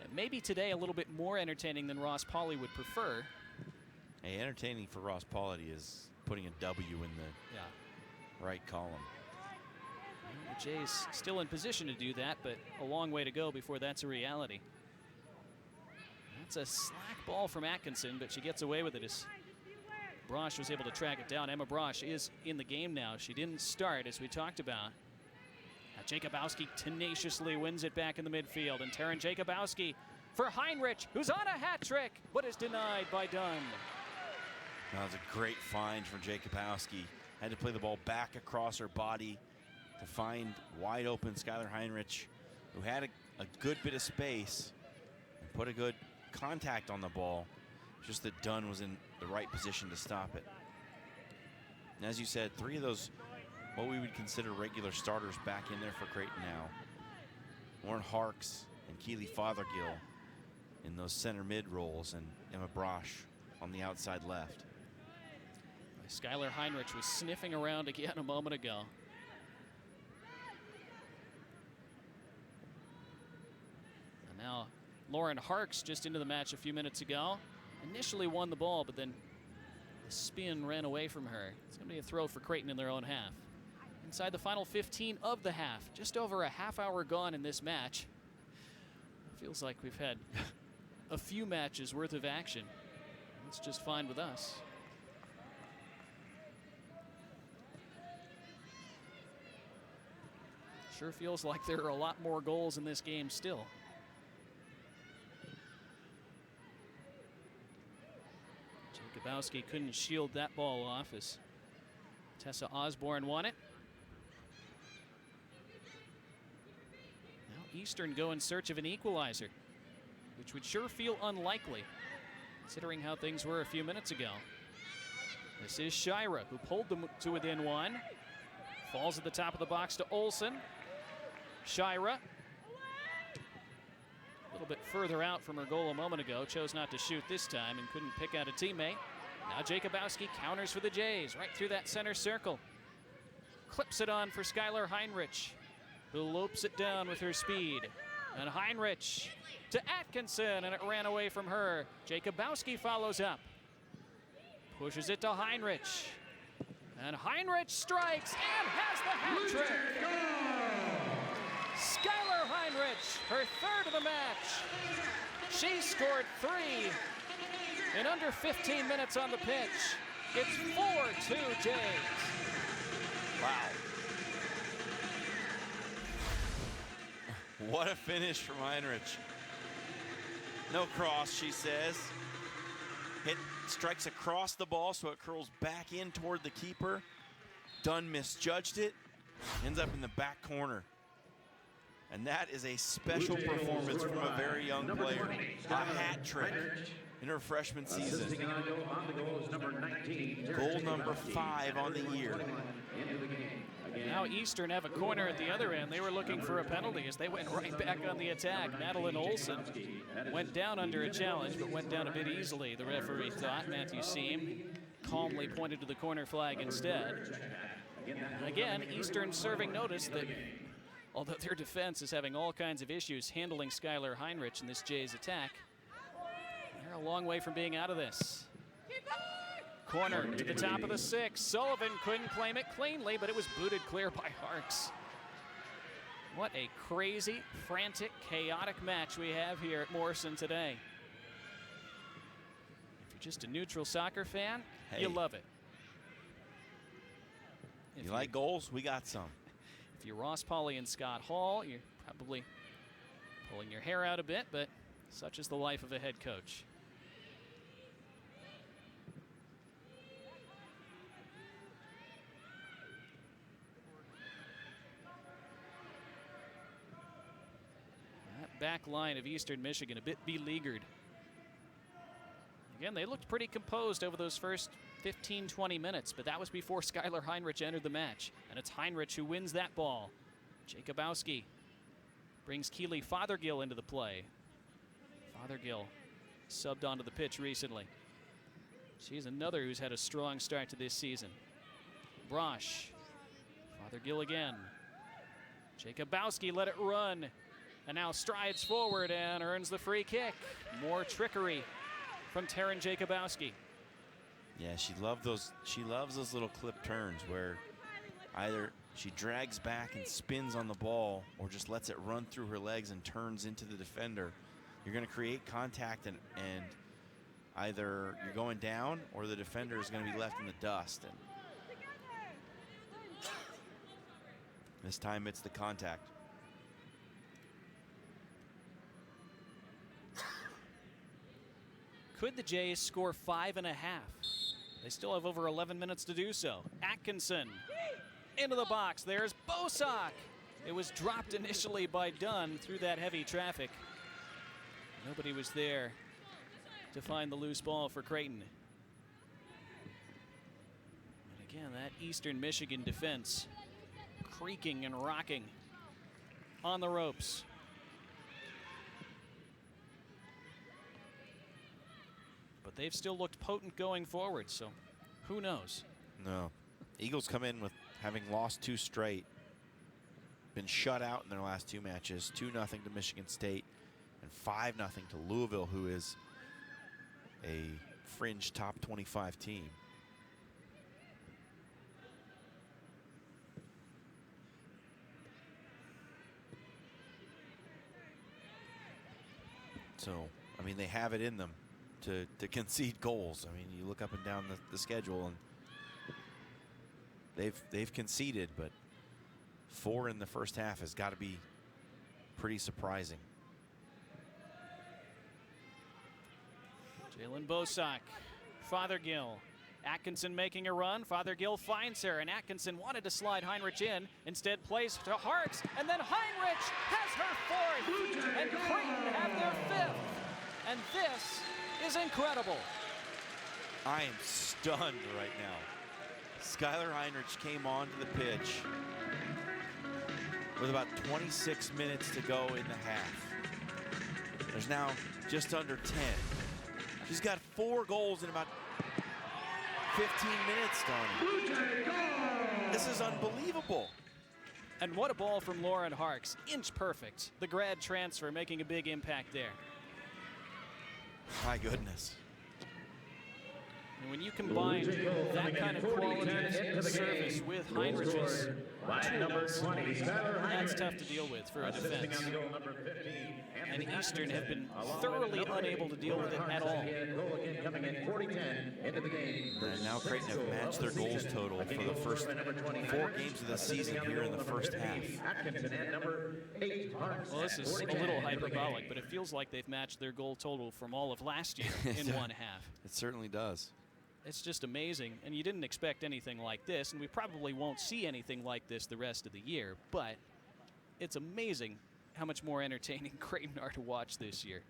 And maybe today a little bit more entertaining than Ross Pauley would prefer. Hey, entertaining for Ross Pauley is putting a W in the right column. Well, the Jays still in position to do that, but a long way to go before that's a reality. That's a slack ball from Atkinson, but she gets away with it as Brosh was able to track it down. Emma Brosh is in the game now. She didn't start, as we talked about. Now Jacobowski tenaciously wins it back in the midfield, and Taryn Jacobowski for Heinrich, who's on a hat trick, but is denied by Dunn. That was a great find from Jacobowski. Had to play the ball back across her body to find wide open Skylar Heinrich, who had a good bit of space and put a good contact on the ball. Just that Dunn was in the right position to stop it. And as you said, 3 of those, what we would consider regular starters, back in there for Creighton now. Lauren Harks and Keely Fothergill in those center mid roles, and Emma Brosh on the outside left. Skylar Heinrich was sniffing around again a moment ago. And now Lauren Harks just into the match a few minutes ago. Initially won the ball, but then the spin ran away from her. It's going to be a throw for Creighton in their own half. Inside the final 15 of the half, just over a half hour gone in this match. Feels like we've had a few matches worth of action. That's just fine with us. Sure feels like there are a lot more goals in this game still. Jacobowski couldn't shield that ball off as Tessa Osborne won it. Now Eastern go in search of an equalizer, which would sure feel unlikely considering how things were a few minutes ago. This is Shira, who pulled them to within 1. Falls at the top of the box to Olsen. Shira, a little bit further out from her goal a moment ago, chose not to shoot this time and couldn't pick out a teammate. Now Jacobowski counters for the Jays right through that center circle. Clips it on for Skylar Heinrich, who lopes it down with her speed. And Heinrich to Atkinson, and it ran away from her. Jacobowski follows up. Pushes it to Heinrich. And Heinrich strikes and has the hat trick. Skylar Heinrich, her 3rd of the match. She scored 3 in under 15 minutes on the pitch. It's 4-2 Jays. Wow. What a finish from Heinrich. No cross, she says. Hit strikes across the ball, so it curls back in toward the keeper. Dunn misjudged it. Ends up in the back corner. And that is a special performance from a very young player. A hat trick in her freshman season. Goal number 5 on the year. Now Eastern have a corner at the other end. They were looking for a penalty as they went right back on the attack. Madeline Olsen went down under a challenge, but went down a bit easily, the referee thought. Matthew Seam calmly pointed to the corner flag instead. Again, Eastern serving notice that although their defense is having all kinds of issues handling Skylar Heinrich in this Jays attack, they're a long way from being out of this. Corner to the top of the 6. Sullivan couldn't claim it cleanly, but it was booted clear by Harks. What a crazy, frantic, chaotic match we have here at Morrison today. If you're just a neutral soccer fan, you love it. You like goals? We got some. If If you're Ross Pauley and Scott Hall, you're probably pulling your hair out a bit, but such is the life of a head coach. That back line of Eastern Michigan a bit beleaguered. Again, they looked pretty composed over those first 15, 20 minutes, but that was before Skylar Heinrich entered the match. And it's Heinrich who wins that ball. Jacobowski brings Keely Fothergill into the play. Fothergill subbed onto the pitch recently. She's another who's had a strong start to this season. Brosh. Fothergill again. Jacobowski let it run. And now strides forward and earns the free kick. More trickery from Taryn Jacobowski. Yeah, she loves those little clip turns where either she drags back and spins on the ball or just lets it run through her legs and turns into the defender. You're going to create contact and either you're going down or the defender is going to be left in the dust. And this time it's the contact. Could the Jays score 5.5? They still have over 11 minutes to do so. Atkinson into the box. There's Bosak. It was dropped initially by Dunn through that heavy traffic. Nobody was there to find the loose ball for Creighton. And again, that Eastern Michigan defense creaking and rocking on the ropes. But they've still looked potent going forward, so who knows? No. Eagles come in with having lost 2 straight, been shut out in their last 2 matches, 2-0 to Michigan State and 5-0 to Louisville, who is a fringe top 25 team. So, I mean, they have it in them to concede goals. I mean, you look up and down the schedule, and they've conceded, but 4 in the first half has got to be pretty surprising. Jalen Bosak, Fothergill, Atkinson making a run. Fothergill finds her, and Atkinson wanted to slide Heinrich in, instead plays to Harks, and then Heinrich has her 4th, and Creighton have their 5th. And this is incredible. I am stunned right now. Skylar Heinrich came onto the pitch with about 26 minutes to go in the half. There's now just under 10. She's got 4 goals in about 15 minutes, Donnie. This is unbelievable. And what a ball from Lauren Harks. Inch perfect. The grad transfer making a big impact there. My goodness. And when you combine that kind of quality of service with Heinrich's tools, that's tough to deal with for a defense. And Eastern have been thoroughly unable to deal with it at all. And now Creighton have matched their goals total for the first 4 games of the season here in the first half. Well, this is a little hyperbolic, but it feels like they've matched their goal total from all of last year in one half. It certainly does. It's just amazing, and you didn't expect anything like this, and we probably won't see anything like this the rest of the year, but it's amazing how much more entertaining Creighton are to watch this year.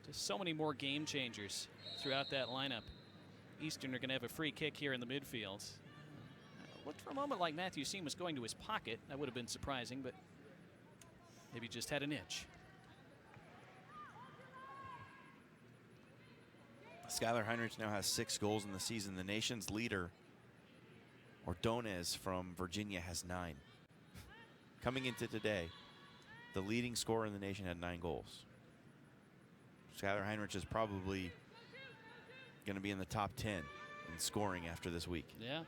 Just so many more game changers throughout that lineup. Eastern are going to have a free kick here in the midfield. Looked for a moment like Matthew Seam was going to his pocket. That would have been surprising, but maybe just had an itch. Skylar Heinrich now has 6 goals in the season. The nation's leader, Ordonez from Virginia, has 9. Coming into today, the leading scorer in the nation had 9 goals. Skylar Heinrich is probably going to be in the top 10 in scoring after this week. Yeah.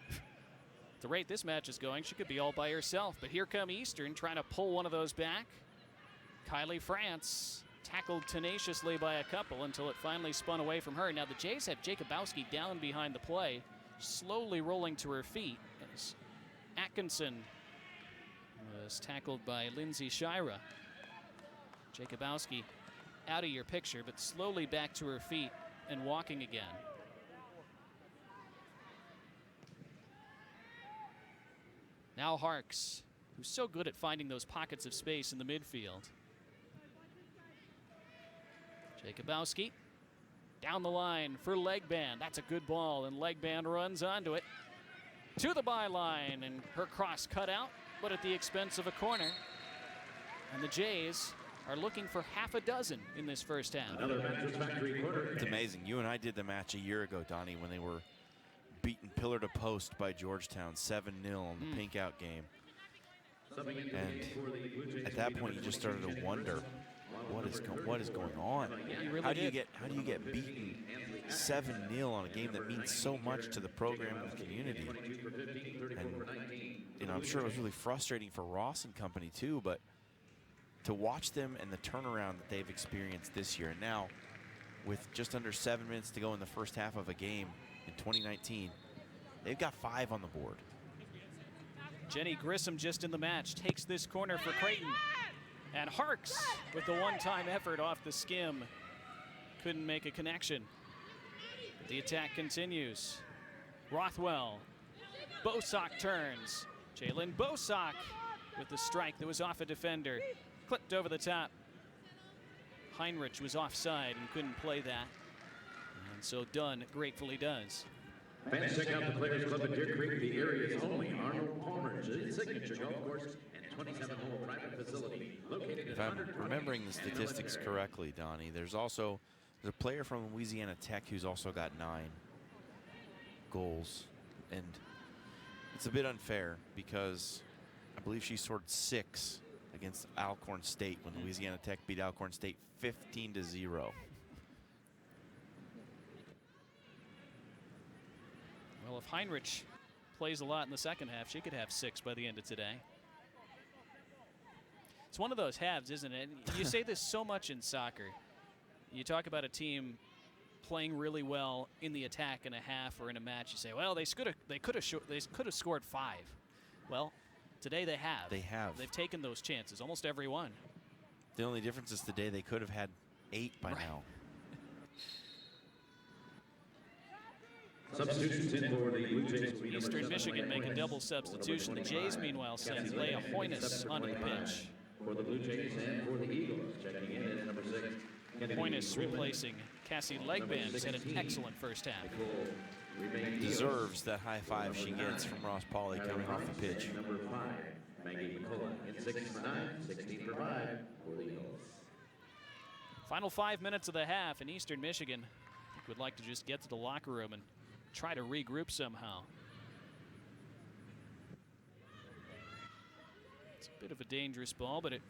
At the rate this match is going, she could be all by herself. But here come Eastern trying to pull one of those back. Kylie France tackled tenaciously by a couple until it finally spun away from her. Now the Jays have Jacobowski down behind the play. slowly rolling to her feet as Atkinson was tackled by Lindsay Shira. Jacobowski out of your picture, but slowly back to her feet and walking again. Now Harks, who's so good at finding those pockets of space in the midfield. Jacobowski down the line for Legband. That's a good ball, and Legband runs onto it to the byline, and her cross cut out, but at the expense of a corner. And the Jays are looking for half a dozen in this first half. Another Mattress Factory quarter. It's amazing. You and I did the match a year ago, Donnie, when they were beaten pillar to post by Georgetown 7-0 on the pink out game. And at that point, you just started to wonder what is going on. Yeah, you really how do you did. get beaten 7-0 on a game that means so much to the program and the community? And I'm sure it was really frustrating for Ross and company too, but to watch them and the turnaround that they've experienced this year, and now with just under 7 minutes to go in the first half of a game in 2019, they've got 5 on the board. Jenny Grissom just in the match takes this corner for Creighton. And Harks with the one-time effort off the skim. Couldn't make a connection. But the attack continues. Rothwell. Bosock turns. Jalen Bosock with the strike that was off a defender. Clipped over the top. Heinrich was offside and couldn't play that. And so Dunn gratefully does. Fans, check out the Players Club at Deer Creek, the area's only Arnold Palmer's signature golf course and 27-hole private facility located. If I'm remembering the statistics correctly, Donnie, there's a player from Louisiana Tech who's also got 9 goals, and it's a bit unfair because I believe she scored 6 against Alcorn State when Louisiana Tech beat Alcorn State 15-0. Well, if Heinrich plays a lot in the second half, she could have 6 by the end of today. It's one of those halves, isn't it? You say this so much in soccer. You talk about a team playing really well in the attack in a half or in a match. You say, well, they could have scored 5. Well, today they have. They have. They've taken those chances, almost every one. The only difference is today they could have had 8 by now. Substitutions in for the Blue Jays. Eastern Michigan make a double substitution. The Jays, meanwhile, send Leah Hoynes onto the pitch. For the Blue Jays and for the Eagles, checking in is number 6. Hoynes replacing Cassie Legband, who's had an excellent first half. Deserves that high five she gets from Ross Pauley coming off the pitch. Number 5, Maggie McCullough in 6 for 9, 16 for 5 for the Eagles. Final 5 minutes of the half, and Eastern Michigan would like to just get to the locker room and try to regroup somehow. It's a bit of a dangerous ball, but it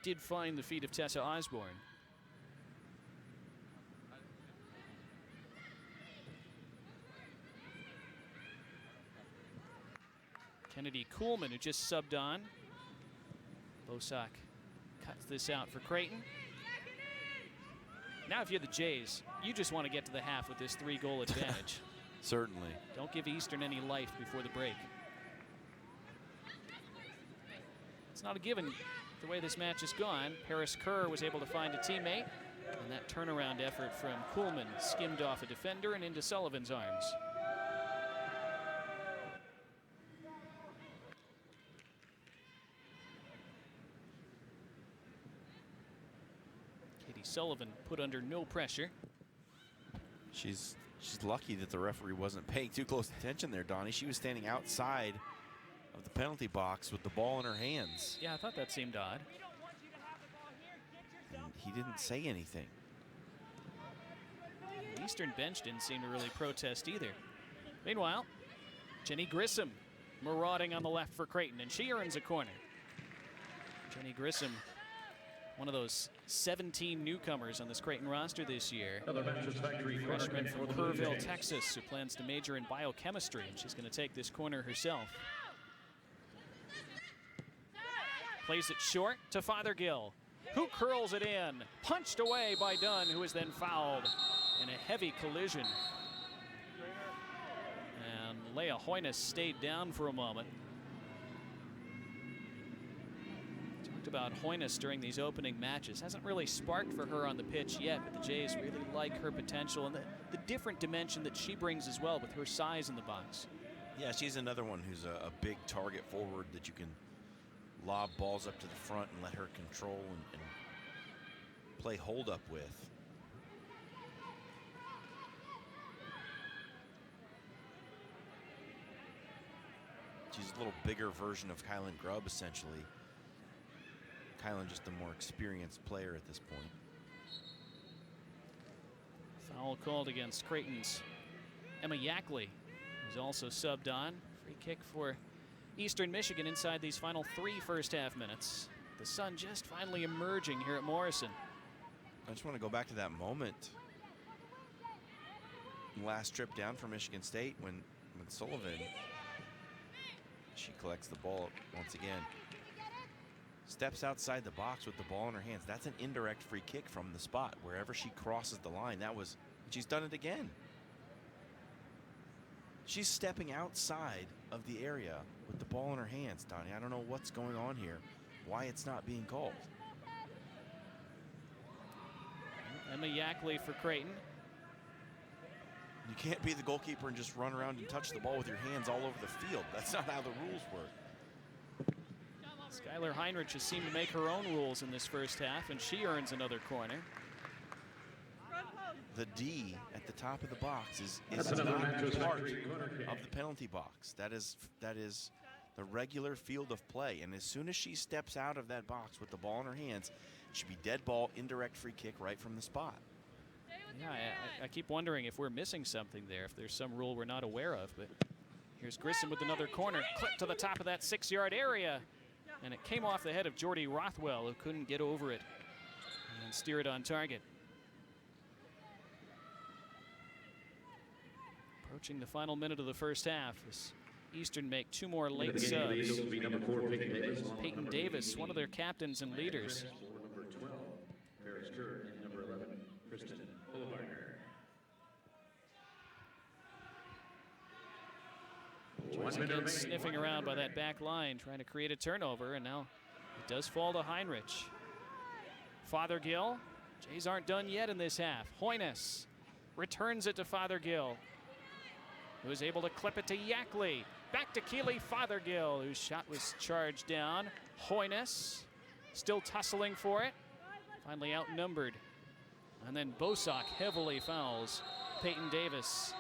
did find the feet of Tessa Osborne. Kennedy Kuhlman, who just subbed on. Bosock cuts this out for Creighton. Now, if you're the Jays, you just want to get to the half with this 3-goal advantage. Certainly. Don't give Eastern any life before the break. It's not a given the way this match has gone. Paris Kerr was able to find a teammate, and that turnaround effort from Kuhlman skimmed off a defender and into Sullivan's arms. Katie Sullivan put under no pressure. She's lucky that the referee wasn't paying too close attention there, Donnie. She was standing outside of the penalty box with the ball in her hands. Yeah, I thought that seemed odd. And he didn't say anything. The Eastern bench didn't seem to really protest either. Meanwhile, Jenny Grissom marauding on the left for Creighton, and she earns a corner. Jenny Grissom, one of those 17 newcomers on this Creighton roster this year. Freshman from Kerrville, Texas, who plans to major in biochemistry, and she's going to take this corner herself. Plays it short to Fothergill, who curls it in. Punched away by Dunn, who is then fouled in a heavy collision. Leah Hoynes stayed down for a moment. Talked about Hoynes during these opening matches. Hasn't really sparked for her on the pitch yet, but the Jays really like her potential and the different dimension that she brings as well with her size in the box. Yeah, she's another one who's a big target forward that you can lob balls up to the front and let her control and play hold up with. She's a little bigger version of Kylan Grubb, essentially. Kylan just a more experienced player at this point. Foul called against Creighton's Emma Yackley, who's also subbed on. Free kick for Eastern Michigan inside these final 3 first-half minutes. The sun just finally emerging here at Morrison. I just want to go back to that moment. Last trip down for Michigan State when Sullivan, she collects the ball once again. Steps outside the box with the ball in her hands. That's an indirect free kick from the spot. Wherever she crosses the line, she's done it again. She's stepping outside of the area with the ball in her hands, Donnie. I don't know what's going on here, why it's not being called. Emma Yackley for Creighton. You can't be the goalkeeper and just run around and touch the ball with your hands all over the field. That's not how the rules work. Skylar Heinrich has seemed to make her own rules in this first half, and she earns another corner. The D at the top of the box is not part of the penalty box. That is the regular field of play. And as soon as she steps out of that box with the ball in her hands, it should be dead ball, indirect free kick right from the spot. Yeah, I keep wondering if we're missing something there, if there's some rule we're not aware of. But here's Grissom with another corner, clipped to the top of that 6-yard area. And it came off the head of Jordy Rothwell, who couldn't get over it and steer it on target. Approaching the final minute of the first half, as Eastern make 2 more late subs. Peyton Davis, one of their captains and leaders. Number 12, Paris Kerr, and number 11, Kristen Hillbarger. Once again sniffing around by that back line, trying to create a turnover, and now it does fall to Heinrich. Fothergill, Jays aren't done yet in this half. Hoynes returns it to Fothergill, who is able to clip it to Yackley. Back to Keely Fothergill, whose shot was charged down. Hoynes still tussling for it, finally outnumbered. And then Bosak heavily fouls Peyton Davis.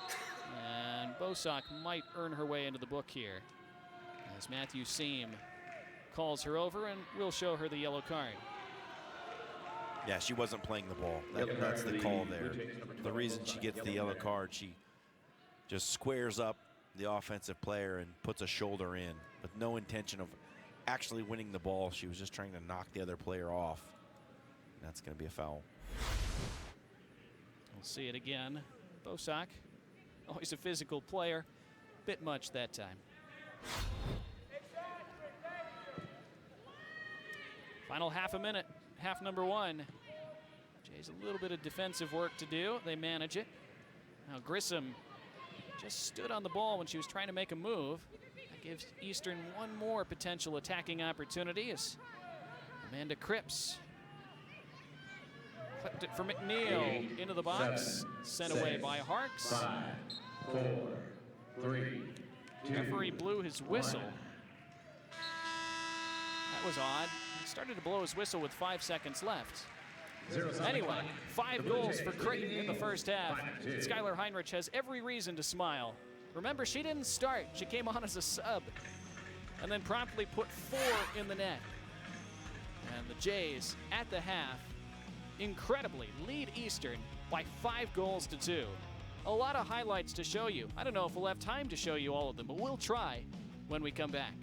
And Bosak might earn her way into the book here, as Matthew Seam calls her over and will show her the yellow card. Yeah, she wasn't playing the ball. That's the call there. The reason she gets the yellow card, she just squares up the offensive player and puts a shoulder in with no intention of actually winning the ball. She was just trying to knock the other player off. That's going to be a foul. We'll see it again. Bosak, always a physical player. Bit much that time. Final half a minute, half number 1. Jays a little bit of defensive work to do. They manage it. Now Grissom just stood on the ball when she was trying to make a move. That gives Eastern one more potential attacking opportunity as Amanda Cripps clipped it for McNeil into the box, sent away by Harks. 5, 4, 3, 2. Referee blew his whistle. That was odd. He started to blow his whistle with 5 seconds left. Anyway, 5 goals for Creighton in the first half. Skylar Heinrich has every reason to smile. Remember, she didn't start. She came on as a sub and then promptly put 4 in the net. And the Jays, at the half, incredibly lead Eastern by 5 goals to 2. A lot of highlights to show you. I don't know if we'll have time to show you all of them, but we'll try when we come back.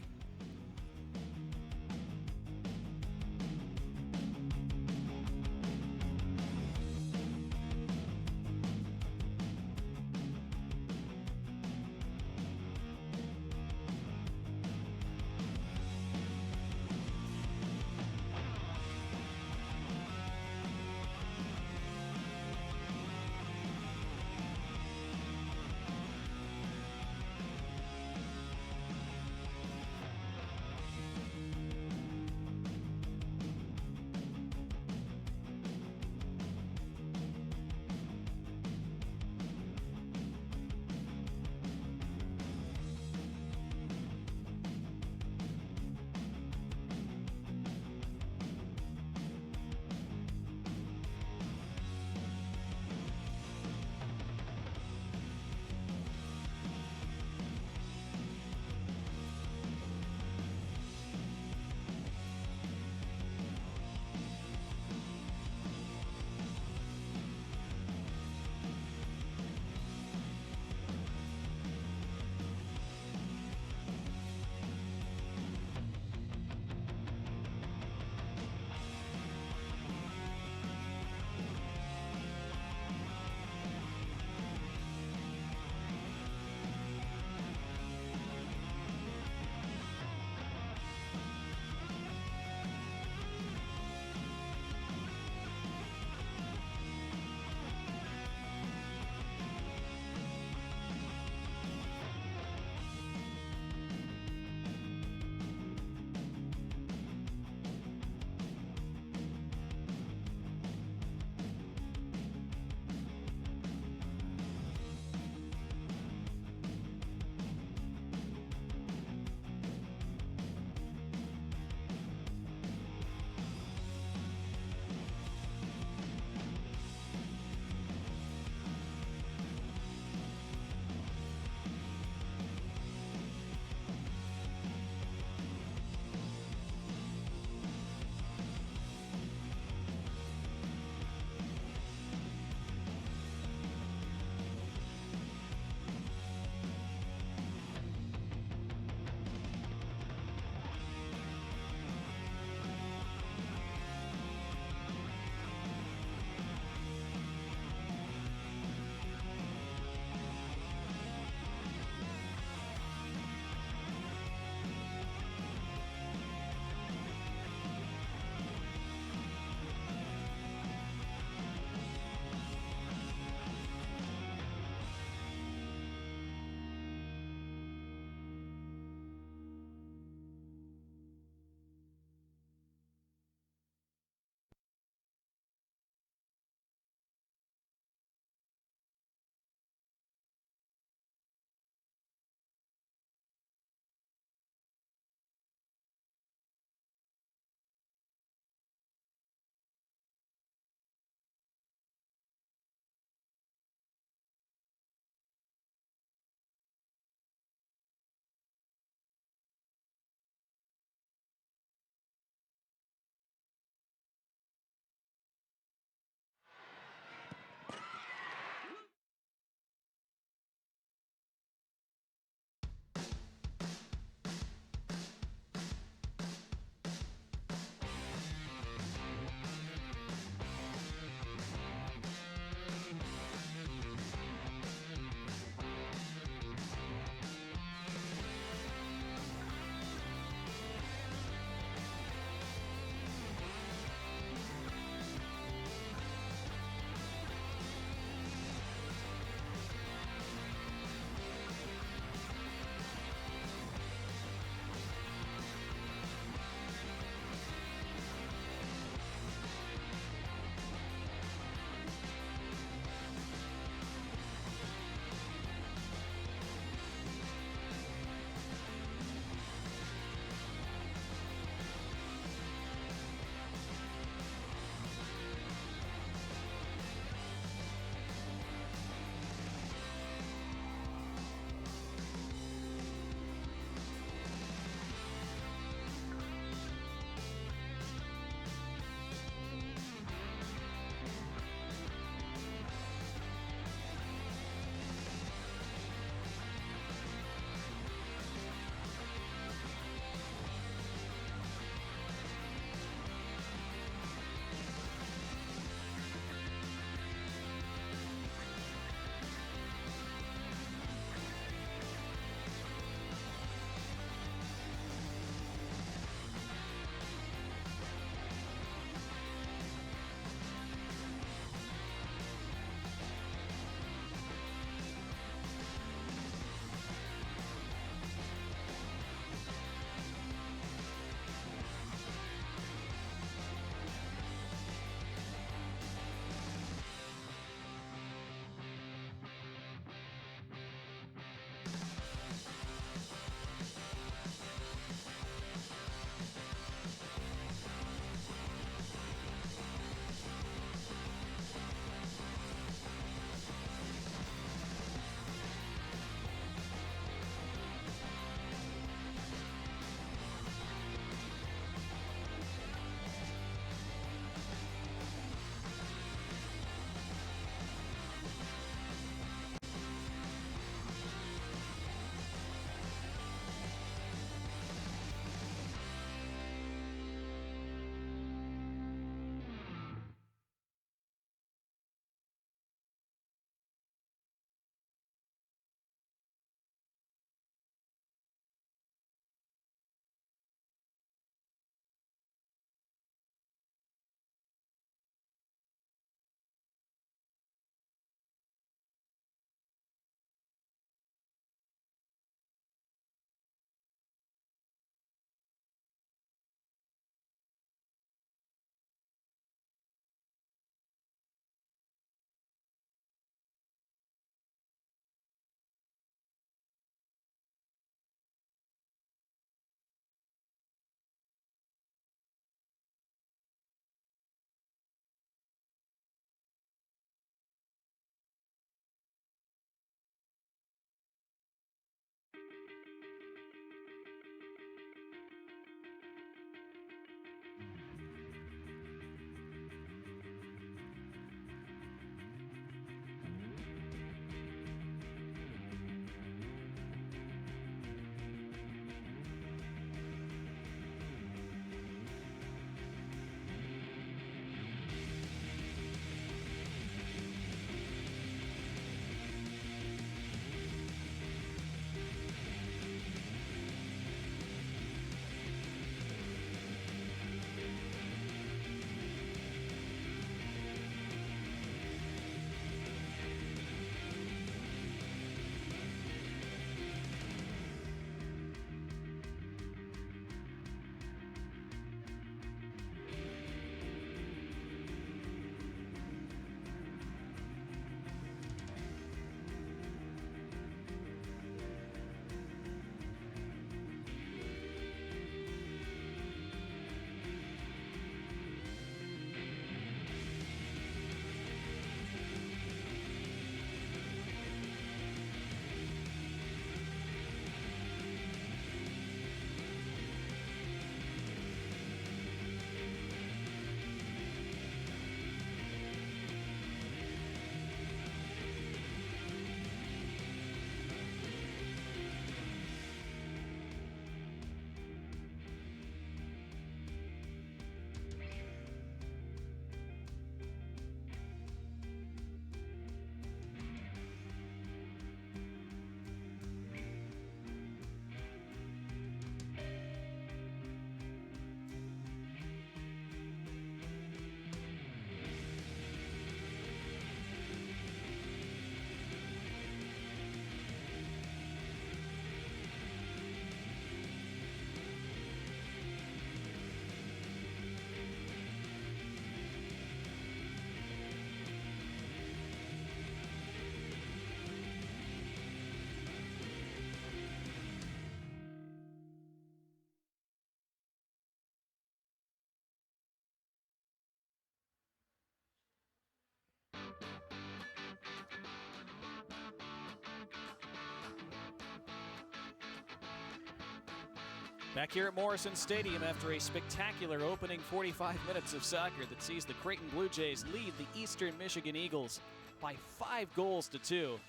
Back here at Morrison Stadium after a spectacular opening 45 minutes of soccer that sees the Creighton Bluejays lead the Eastern Michigan Eagles by 5 goals to 2.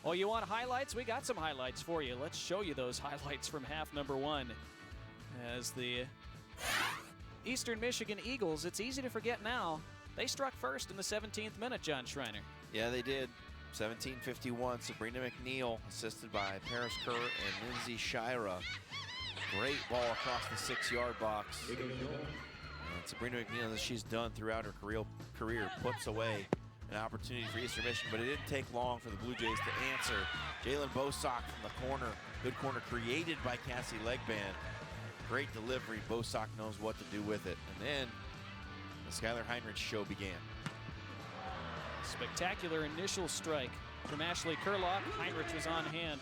Oh, you want highlights? We got some highlights for you. Let's show you those highlights from half number 1. As the Eastern Michigan Eagles, it's easy to forget now, they struck first in the 17th minute, John Schreiner. Yeah, they did. 17:51, Sabrina McNeil, assisted by Paris Kerr and Lindsay Shira. Great ball across the 6-yard box. And Sabrina McNeil, as she's done throughout her career, puts away an opportunity for Eastern Michigan, but it didn't take long for the Blue Jays to answer. Jalen Bosock from the corner. Good corner created by Cassie Legband. Great delivery. Bosock knows what to do with it. And then the Skylar Heinrich show began. Spectacular initial strike from Ashley Kurlock. Heinrich was on hand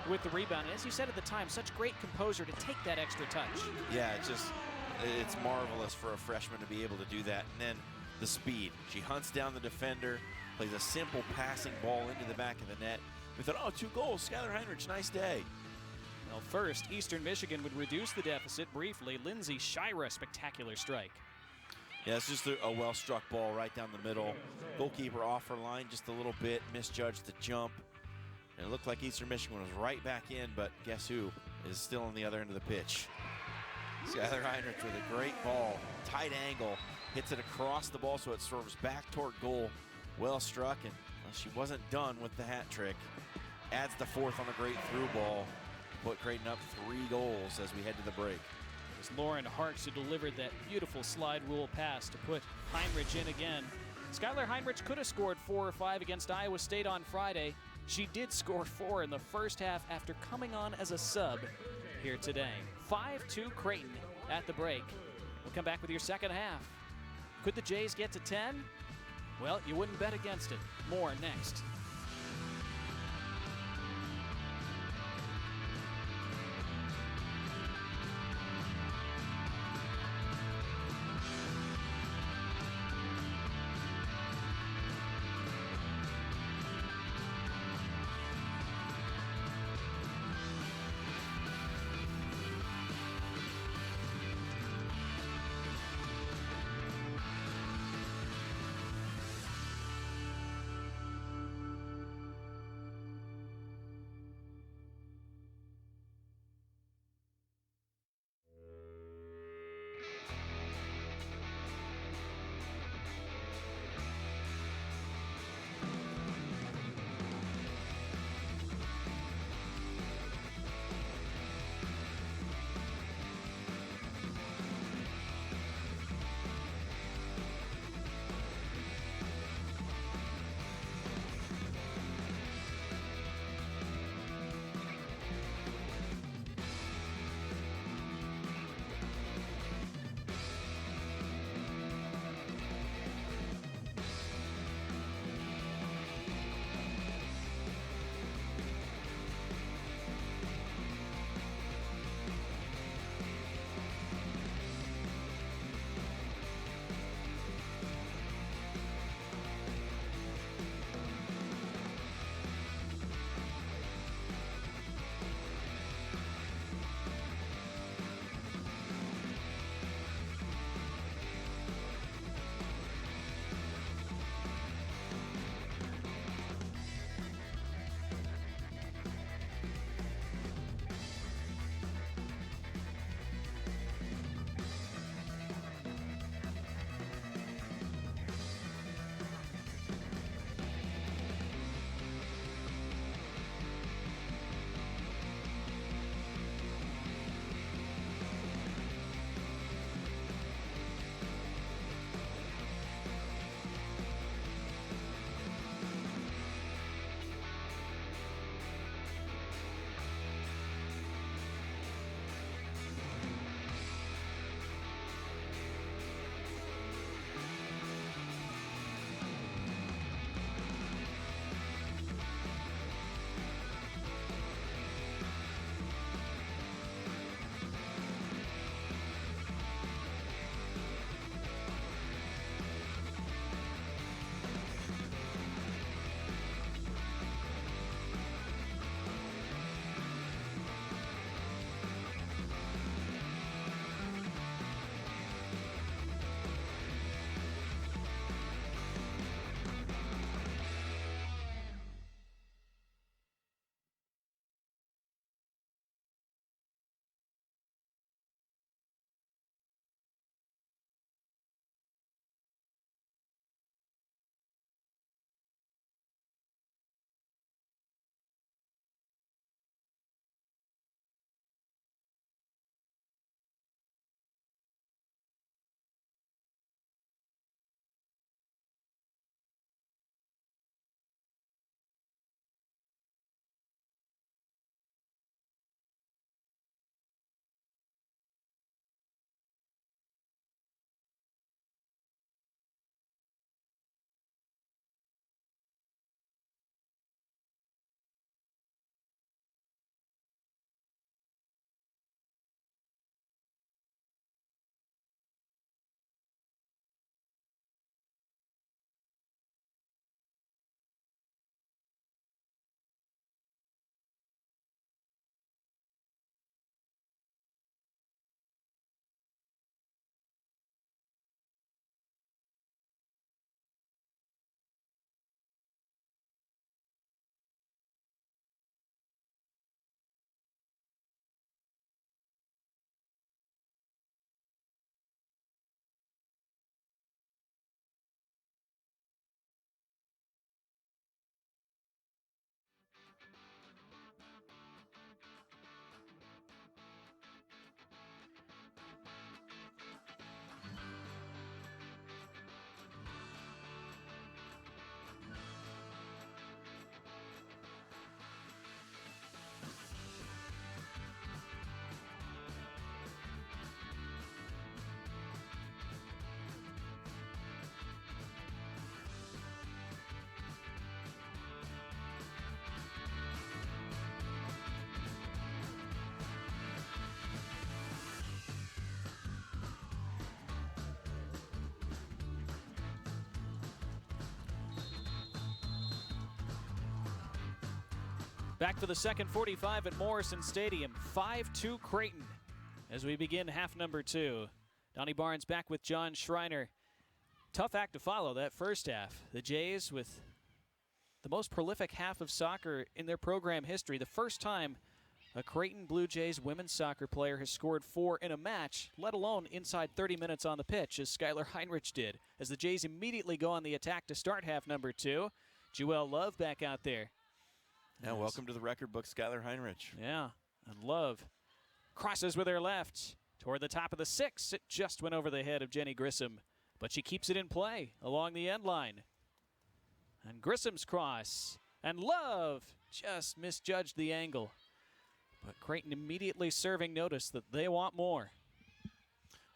with the rebound. As you said at the time, such great composure to take that extra touch. Yeah, it's marvelous for a freshman to be able to do that. And then the speed. She hunts down the defender, plays a simple passing ball into the back of the net. We thought, oh, 2 goals. Skylar Heinrich, nice day. Well, first, Eastern Michigan would reduce the deficit briefly. Lindsay Shira, spectacular strike. Yeah, it's just a well-struck ball right down the middle. Goalkeeper off her line just a little bit, misjudged the jump. And it looked like Eastern Michigan was right back in, but guess who is still on the other end of the pitch? Skylar Heinrich with a great ball, tight angle, hits it across the ball so it swerves back toward goal. Well struck, and she wasn't done with the hat trick. Adds the 4th on a great through ball. Put Creighton up 3 goals as we head to the break. It was Lauren Harks who delivered that beautiful slide rule pass to put Heinrich in again. Skylar Heinrich could have scored 4 or 5 against Iowa State on Friday. She did score 4 in the first half after coming on as a sub here today. 5-2 Creighton at the break. We'll come back with your second half. Could the Jays get to 10? Well, you wouldn't bet against it. More next. Back for the second 45 at Morrison Stadium. 5-2 Creighton as we begin half number 2. Donnie Barnes back with John Schreiner. Tough act to follow that first half. The Jays with the most prolific half of soccer in their program history. The first time a Creighton Blue Jays women's soccer player has scored 4 in a match, let alone inside 30 minutes on the pitch, as Skylar Heinrich did, as the Jays immediately go on the attack to start half number 2. Jewel Love back out there. Now, welcome to the record book, Skylar Heinrich. Yeah, and Love crosses with her left toward the top of the 6. It just went over the head of Jenny Grissom, but she keeps it in play along the end line. And Grissom's cross, and Love just misjudged the angle. But Creighton immediately serving notice that they want more.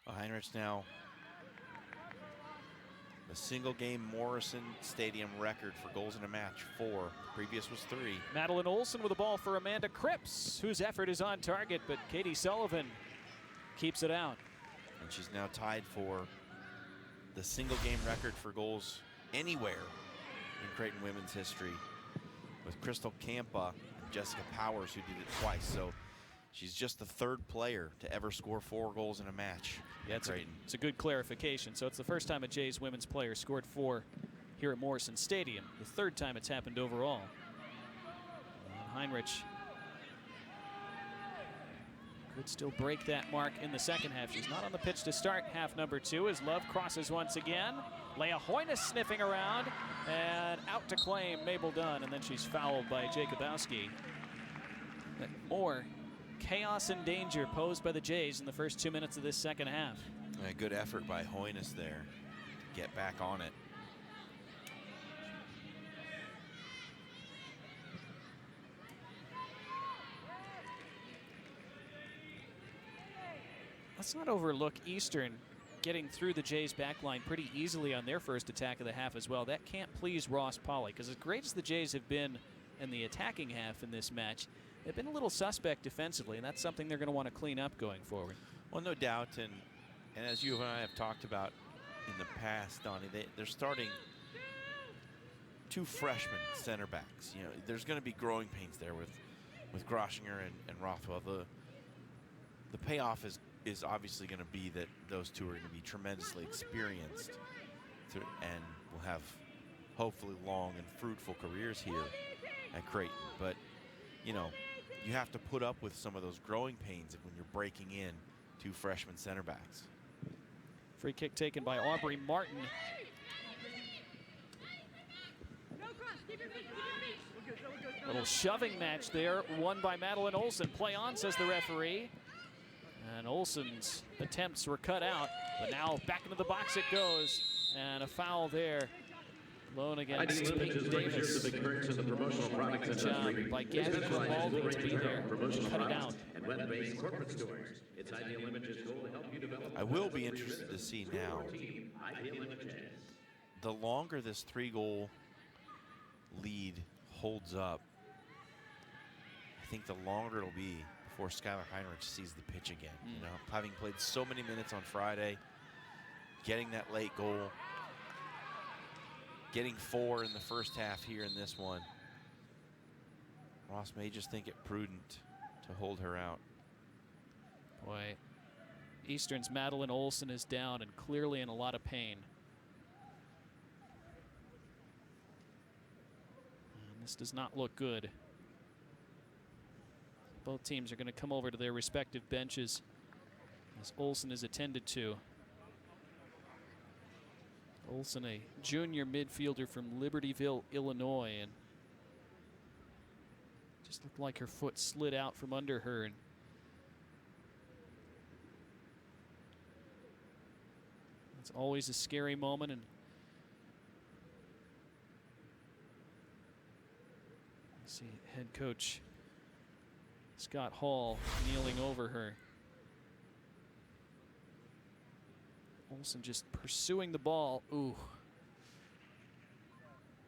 Well, Heinrich now the single game Morrison Stadium record for goals in a match, 4. The previous was 3. Madeline Olson with a ball for Amanda Cripps, whose effort is on target, but Katie Sullivan keeps it out. And she's now tied for the single game record for goals anywhere in Creighton women's history with Crystal Campa and Jessica Powers, who did it twice. So she's just the 3rd player to ever score 4 goals in a match. Yeah, it's a good clarification. So it's the first time a Jays women's player scored 4 here at Morrison Stadium. The 3rd time it's happened overall. And Heinrich could still break that mark in the second half. She's not on the pitch to start half number 2 as Love crosses once again. Leah Hoynes sniffing around and out to claim Mabel Dunn, and then she's fouled by Jacobowski. But more chaos and danger posed by the Jays in the first 2 minutes of this second half. A good effort by Hoynes there to get back on it. Let's not overlook Eastern getting through the Jays back line pretty easily on their first attack of the half as well. That can't please Ross Polly, because as great as the Jays have been in the attacking half in this match, they've been a little suspect defensively, and that's something they're going to want to clean up going forward. Well, no doubt, and as you and I have talked about in the past, Donnie, they're starting 2 freshman center backs. You know, there's going to be growing pains there with Groschinger and Rothwell. The payoff is obviously going to be that those 2 are going to be tremendously experienced and will have hopefully long and fruitful careers here at Creighton. But, you know, you have to put up with some of those growing pains when you're breaking in 2 freshman center backs. Free kick taken by Aubrey Martin. Little shoving match there, won by Madeline Olson. Play on, says the referee. And Olson's attempts were cut out, but now back into the box it goes. And a foul there. Blown against Peyton Davis. Good job by Gabby Grimaldi to be there. Cut it out. I will be interested to see now, the longer this 3-goal lead holds up, I think the longer it'll be before Skylar Heinrich sees the pitch again. You know, having played so many minutes on Friday, getting that late goal, getting 4 in the first half here in this one, Ross may just think it prudent to hold her out. Boy, Eastern's Madeline Olson is down and clearly in a lot of pain. And this does not look good. Both teams are going to come over to their respective benches as Olson is attended to. Olson, a junior midfielder from Libertyville, Illinois, and just looked like her foot slid out from under her. And it's always a scary moment. And see head coach Scott Hall kneeling over her. Olson just pursuing the ball. Ooh.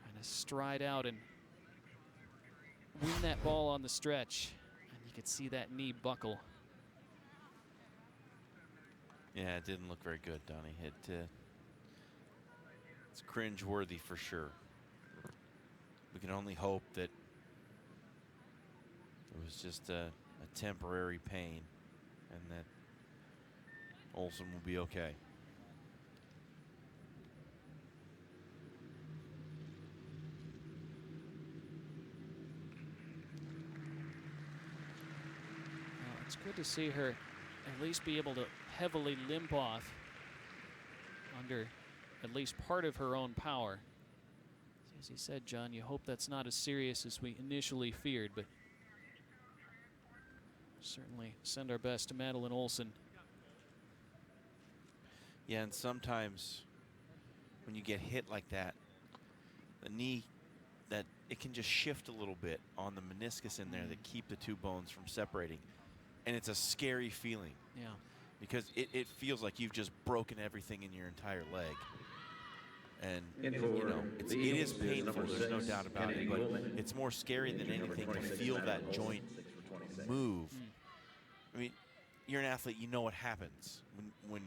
And a stride out and win that ball on the stretch. And you could see that knee buckle. Yeah, it didn't look very good, Donnie. It's cringe-worthy for sure. We can only hope that was just a temporary pain, and that Olsen will be okay. Well, it's good to see her at least be able to heavily limp off under at least part of her own power. As you said, John, you hope that's not as serious as we initially feared, but certainly send our best to Madeline Olsen. Yeah, and sometimes when you get hit like that, the knee, that it can just shift a little bit on the meniscus in there that keep the two bones from separating. And it's a scary feeling. Yeah. Because it feels like you've just broken everything in your entire leg. And, you know, it is painful, there's no doubt about it, but it's more scary than anything to feel that joint move. I mean, you're an athlete, you know what happens when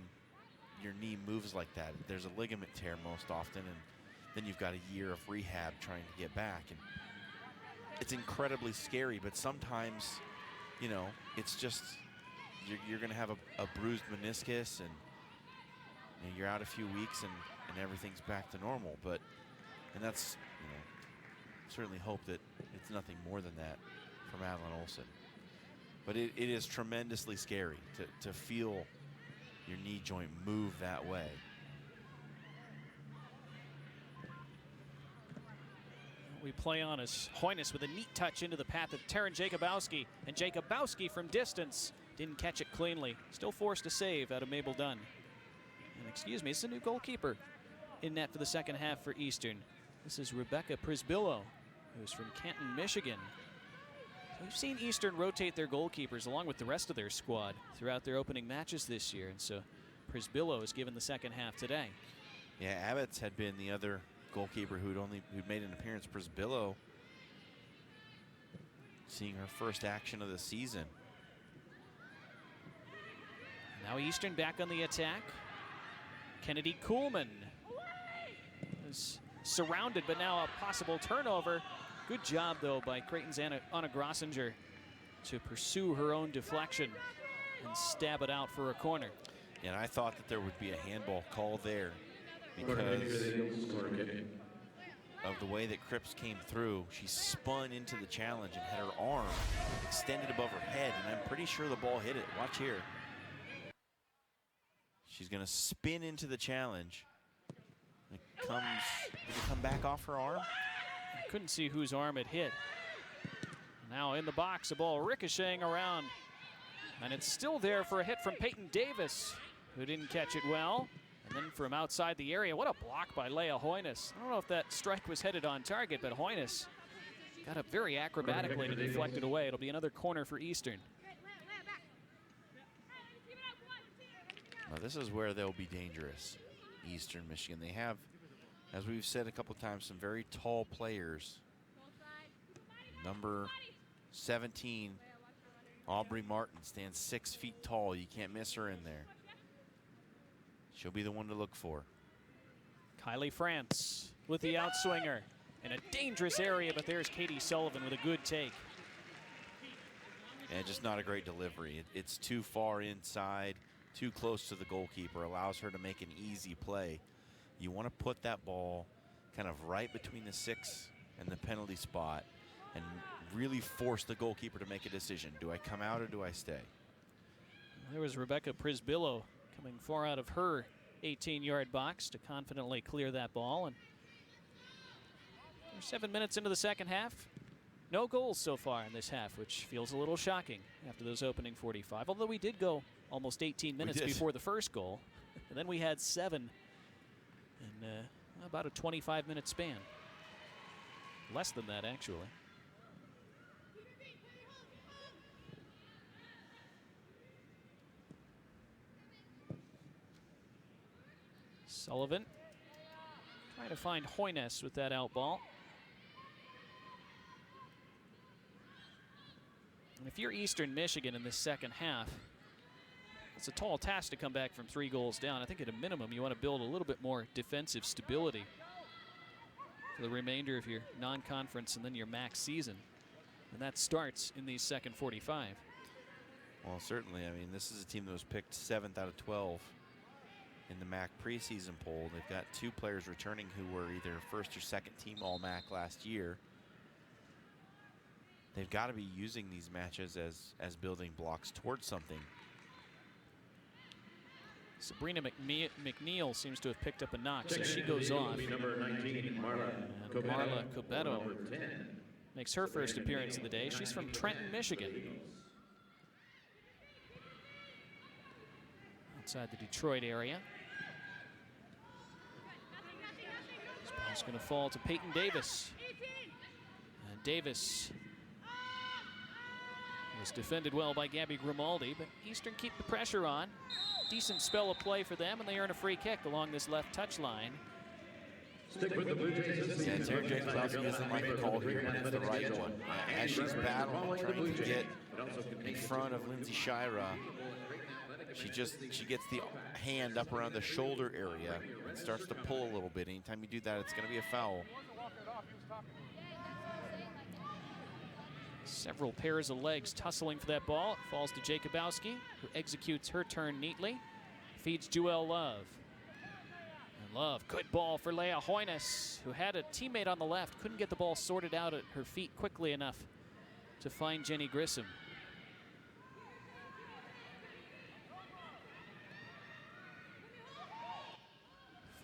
your knee moves like that. There's a ligament tear most often, and then you've got a year of rehab trying to get back. And it's incredibly scary, but sometimes, you know, it's just, you're going to have a bruised meniscus, and you know, you're out a few weeks, and everything's back to normal. And that's, you know, certainly hope that it's nothing more than that for Madeline Olsen. But it is tremendously scary to feel your knee joint move that way. We play on as Hoynes with a neat touch into the path of Taryn Jacobowski. And Jacobowski from distance didn't catch it cleanly. Still forced a save out of Mabel Dunn. And excuse me, it's a new goalkeeper in net for the second half for Eastern. This is Rebecca Prisbillo, who's from Canton, Michigan. We've seen Eastern rotate their goalkeepers along with the rest of their squad throughout their opening matches this year, and so Prisbillo is given the second half today. Yeah, Abbott's had been the other goalkeeper who'd made an appearance. Prisbillo seeing her first action of the season. Now Eastern back on the attack. Kennedy Kuhlman is surrounded, but now a possible turnover. Good job, though, by Creighton's Anna Grossinger to pursue her own deflection and stab it out for a corner. And I thought that there would be a handball call there because of the way that Cripps came through. She spun into the challenge and had her arm extended above her head, and I'm pretty sure the ball hit it. Watch here. She's going to spin into the challenge. Did it come back off her arm? Couldn't see whose arm it hit. Now in the box, the ball ricocheting around. And it's still there for a hit from Peyton Davis, who didn't catch it well. And then from outside the area, what a block by Leah Hoynes. I don't know if that strike was headed on target, but Hoynes got up very acrobatically to deflect it away. It'll be another corner for Eastern. Now this is where they'll be dangerous, Eastern Michigan. They have, as we've said a couple times, some very tall players. Number 17, Aubrey Martin, stands 6 feet tall. You can't miss her in there. She'll be the one to look for. Kylie France with the outswinger in a dangerous area, but there's Katie Sullivan with a good take. And just not a great delivery. It's too far inside, too close to the goalkeeper, allows her to make an easy play. You want to put that ball kind of right between the 6 and the penalty spot and really force the goalkeeper to make a decision. Do I come out or do I stay? There was Rebecca Prisbillo coming far out of her 18-yard box to confidently clear that ball. And we're 7 minutes into the second half. No goals so far in this half, which feels a little shocking after those opening 45, although we did go almost 18 minutes before the first goal. And then we had 7 in about a 25-minute span. Less than that, actually. Sullivan trying to find Hoynes with that out ball. And if you're Eastern Michigan in this second half, it's a tall task to come back from 3 goals down. I think at a minimum you want to build a little bit more defensive stability for the remainder of your non-conference and then your MAC season. And that starts in the second 45. Well, certainly. I mean, this is a team that was picked 7th out of 12 in the MAC preseason poll. They've got 2 players returning who were either first or second team All-MAC last year. They've got to be using these matches as building blocks towards something. Sabrina McNeil seems to have picked up a knock, so she goes off. Number 19, Marla Cobeto makes her first appearance of the day. She's from Trenton, Michigan. Outside the Detroit area. This ball's going to fall to Peyton Davis. And Davis was defended well by Gabby Grimaldi, but Eastern keep the pressure on. Decent spell of play for them, and they earn a free kick along this left touch line. Stick with the Bluejays. Yeah, Terry Jacobowski doesn't like the call here, but it's the right one. As she's battling, trying to get in front of Lindsay Shira, she gets the hand up around the shoulder area and starts to pull a little bit. Anytime you do that, it's going to be a foul. Several pairs of legs tussling for that ball. It falls to Jacobowski, who executes her turn neatly. Feeds Jewel Love. And Love, good ball for Leah Hoynes, who had a teammate on the left. Couldn't get the ball sorted out at her feet quickly enough to find Jenny Grissom.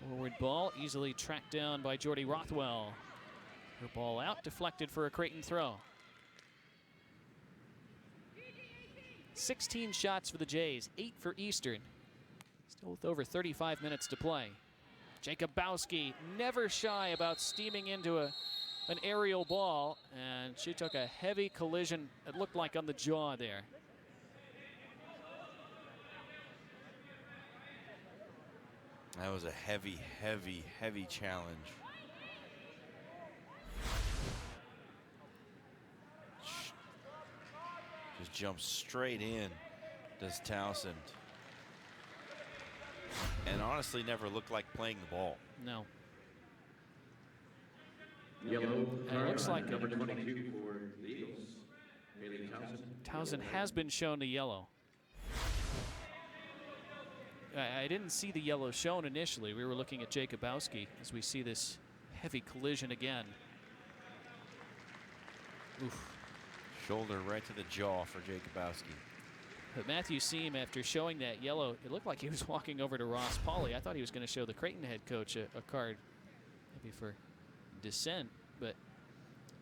Forward ball, easily tracked down by Jordy Rothwell. Her ball out, deflected for a Creighton throw. 16 shots for the Jays, 8 for Eastern. Still with over 35 minutes to play. Jacobowski never shy about steaming into an aerial ball, and she took a heavy collision, it looked like, on the jaw there. That was a heavy, heavy, heavy challenge. Just jumps straight in, does Townsend. And honestly never looked like playing the ball. No. Yellow And it looks like number 22 for the Eagles. Haley Townsend. Townsend has been shown to yellow. I didn't see the yellow shown initially. We were looking at Jacobowski as we see this heavy collision again. Oof. Shoulder right to the jaw for Jacobowski. But Matthew Seam, after showing that yellow, it looked like he was walking over to Ross Pauley. I thought he was going to show the Creighton head coach a card, maybe for dissent, but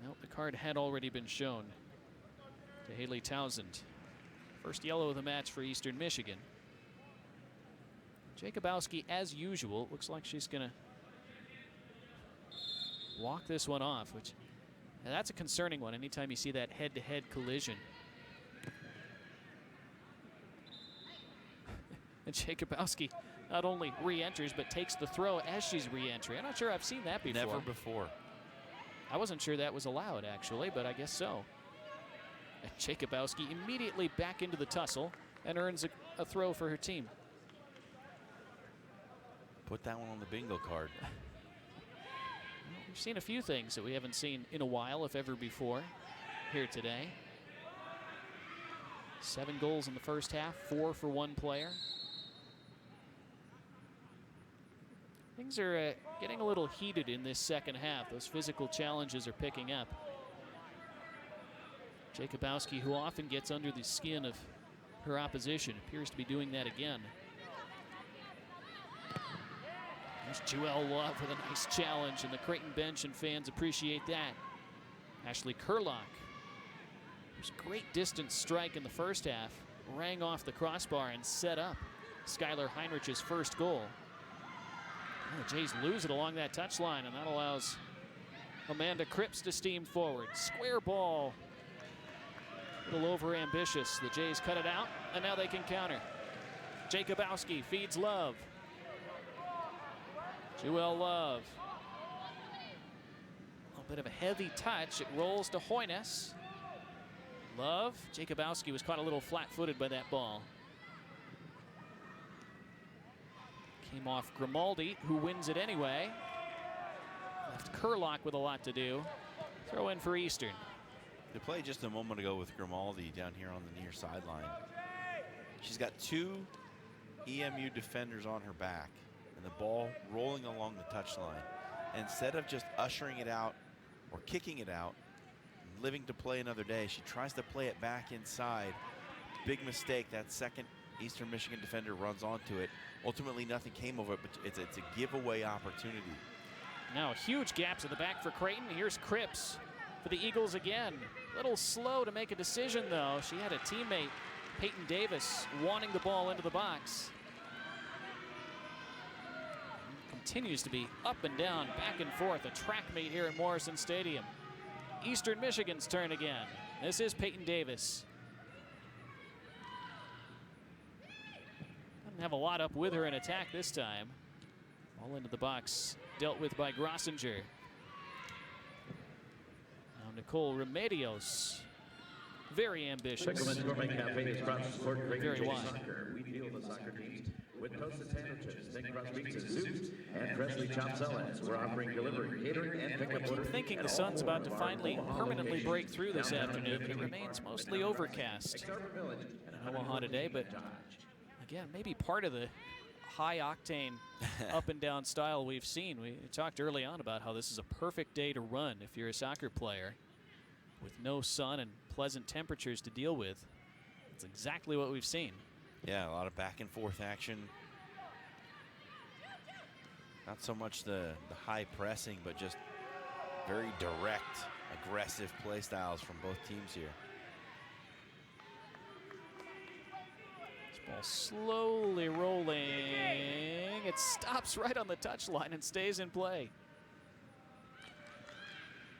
no, the card had already been shown to Haley Townsend. First yellow of the match for Eastern Michigan. Jacobowski, as usual, looks like she's going to walk this one off, which that's a concerning one anytime you see that head-to-head collision. And Jacobowski not only re-enters, but takes the throw as she's re-entering. I'm not sure I've seen that before. Never before. I wasn't sure that was allowed, actually, but I guess so. And Jacobowski immediately back into the tussle and earns a throw for her team. Put that one on the bingo card. Well, we've seen a few things that we haven't seen in a while, if ever before, here today. 7 goals in the first half, 4 for one player. Things are getting a little heated in this second half. Those physical challenges are picking up. Jacobowski, who often gets under the skin of her opposition, appears to be doing that again. There's Jewel Love with a nice challenge, and the Creighton bench and fans appreciate that. Ashley Kurlock. There's a great distance strike in the first half. Rang off the crossbar and set up Skylar Heinrich's first goal. The Jays lose it along that touchline, and that allows Amanda Cripps to steam forward. Square ball. A little over ambitious. The Jays cut it out, and now they can counter. Jacobowski feeds Love. Jewel Love. A little bit of a heavy touch. It rolls to Hoynes. Love. Jacobowski was caught a little flat-footed by that ball. Came off Grimaldi, who wins it anyway. Left Kurlock with a lot to do. Throw in for Eastern. The play just a moment ago with Grimaldi down here on the near sideline. She's got 2 EMU defenders on her back and the ball rolling along the touchline. Instead of just ushering it out or kicking it out, living to play another day, she tries to play it back inside. Big mistake. That second Eastern Michigan defender runs onto it. Ultimately, nothing came of it, but it's a giveaway opportunity. Now huge gaps in the back for Creighton. Here's Cripps for the Eagles again. A little slow to make a decision, though. She had a teammate, Peyton Davis, wanting the ball into the box. Continues to be up and down, back and forth, a track meet here at Morrison Stadium. Eastern Michigan's turn again. This is Peyton Davis. Doesn't have a lot up with her in attack this time. All into the box, dealt with by Grossinger. Now Nicole Remedios, very ambitious. Very wide. We feel the soccer teams with toasted sandwiches, thin crust pizzas, soups, and freshly chopped salads. We're offering delivery, catering, and pickup I keep thinking the sun's about to finally permanently break through this afternoon, but it remains mostly overcast in Omaha today. But again, maybe part of the high octane up and down style we've seen. We talked early on about how this is a perfect day to run if you're a soccer player with no sun and pleasant temperatures to deal with. It's exactly what we've seen. Yeah, a lot of back and forth action. Not so much the high pressing, but just very direct, aggressive play styles from both teams here. Ball slowly rolling. It stops right on the touchline and stays in play.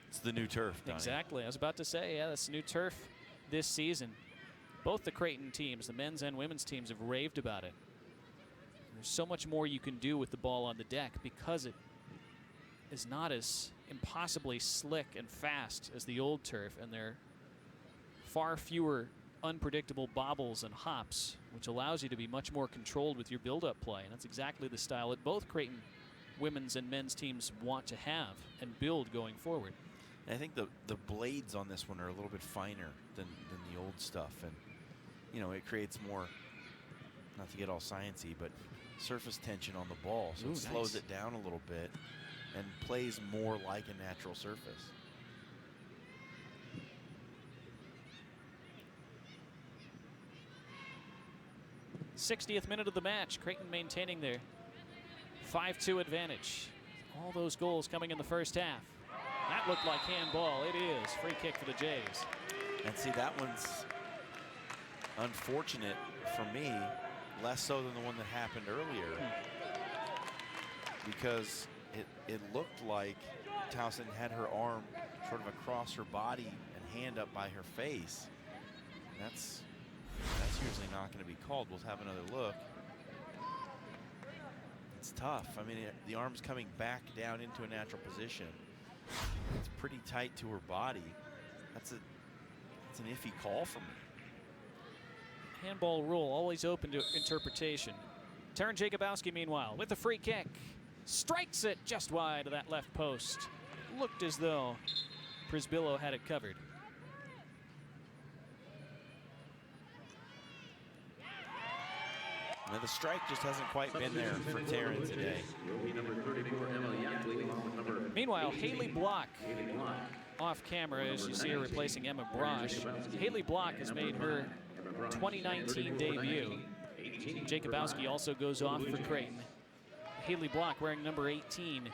It's the new turf, Donnie. Exactly. I was about to say, yeah, that's new turf this season. Both the Creighton teams, the men's and women's teams, have raved about it. There's so much more you can do with the ball on the deck because it is not as impossibly slick and fast as the old turf, and there are far fewer unpredictable bobbles and hops, which allows you to be much more controlled with your build-up play. And that's exactly the style that both Creighton women's and men's teams want to have and build going forward. And I think the blades on this one are a little bit finer than the old stuff. And, you know, it creates more, not to get all sciencey, but surface tension on the ball. So Ooh, it slows nice. it down a little bit and plays more like a natural surface. '60th minute of the match. Creighton maintaining their 5-2 advantage. All those goals coming in the first half. That looked like handball. It is. Free kick for the Jays. And see, that one's unfortunate for me, less so than the one that happened earlier. Because it looked like Towson had her arm sort of across her body and hand up by her face. That's usually not going to be called. We'll have another look. It's tough. I mean, the arm's coming back down into a natural position. It's pretty tight to her body. That's an iffy call for me. Handball rule always open to interpretation. Taryn Jacobowski, meanwhile, with a free kick. Strikes it just wide of that left post. Looked as though Prisbillo had it covered. And the strike just hasn't quite been there for Taryn today. Meanwhile, Haley Block off camera as you see her replacing Emma Brosh. Haley Block has made her 2019 debut. Jacobowski also goes off for Creighton. Haley Block wearing number 18.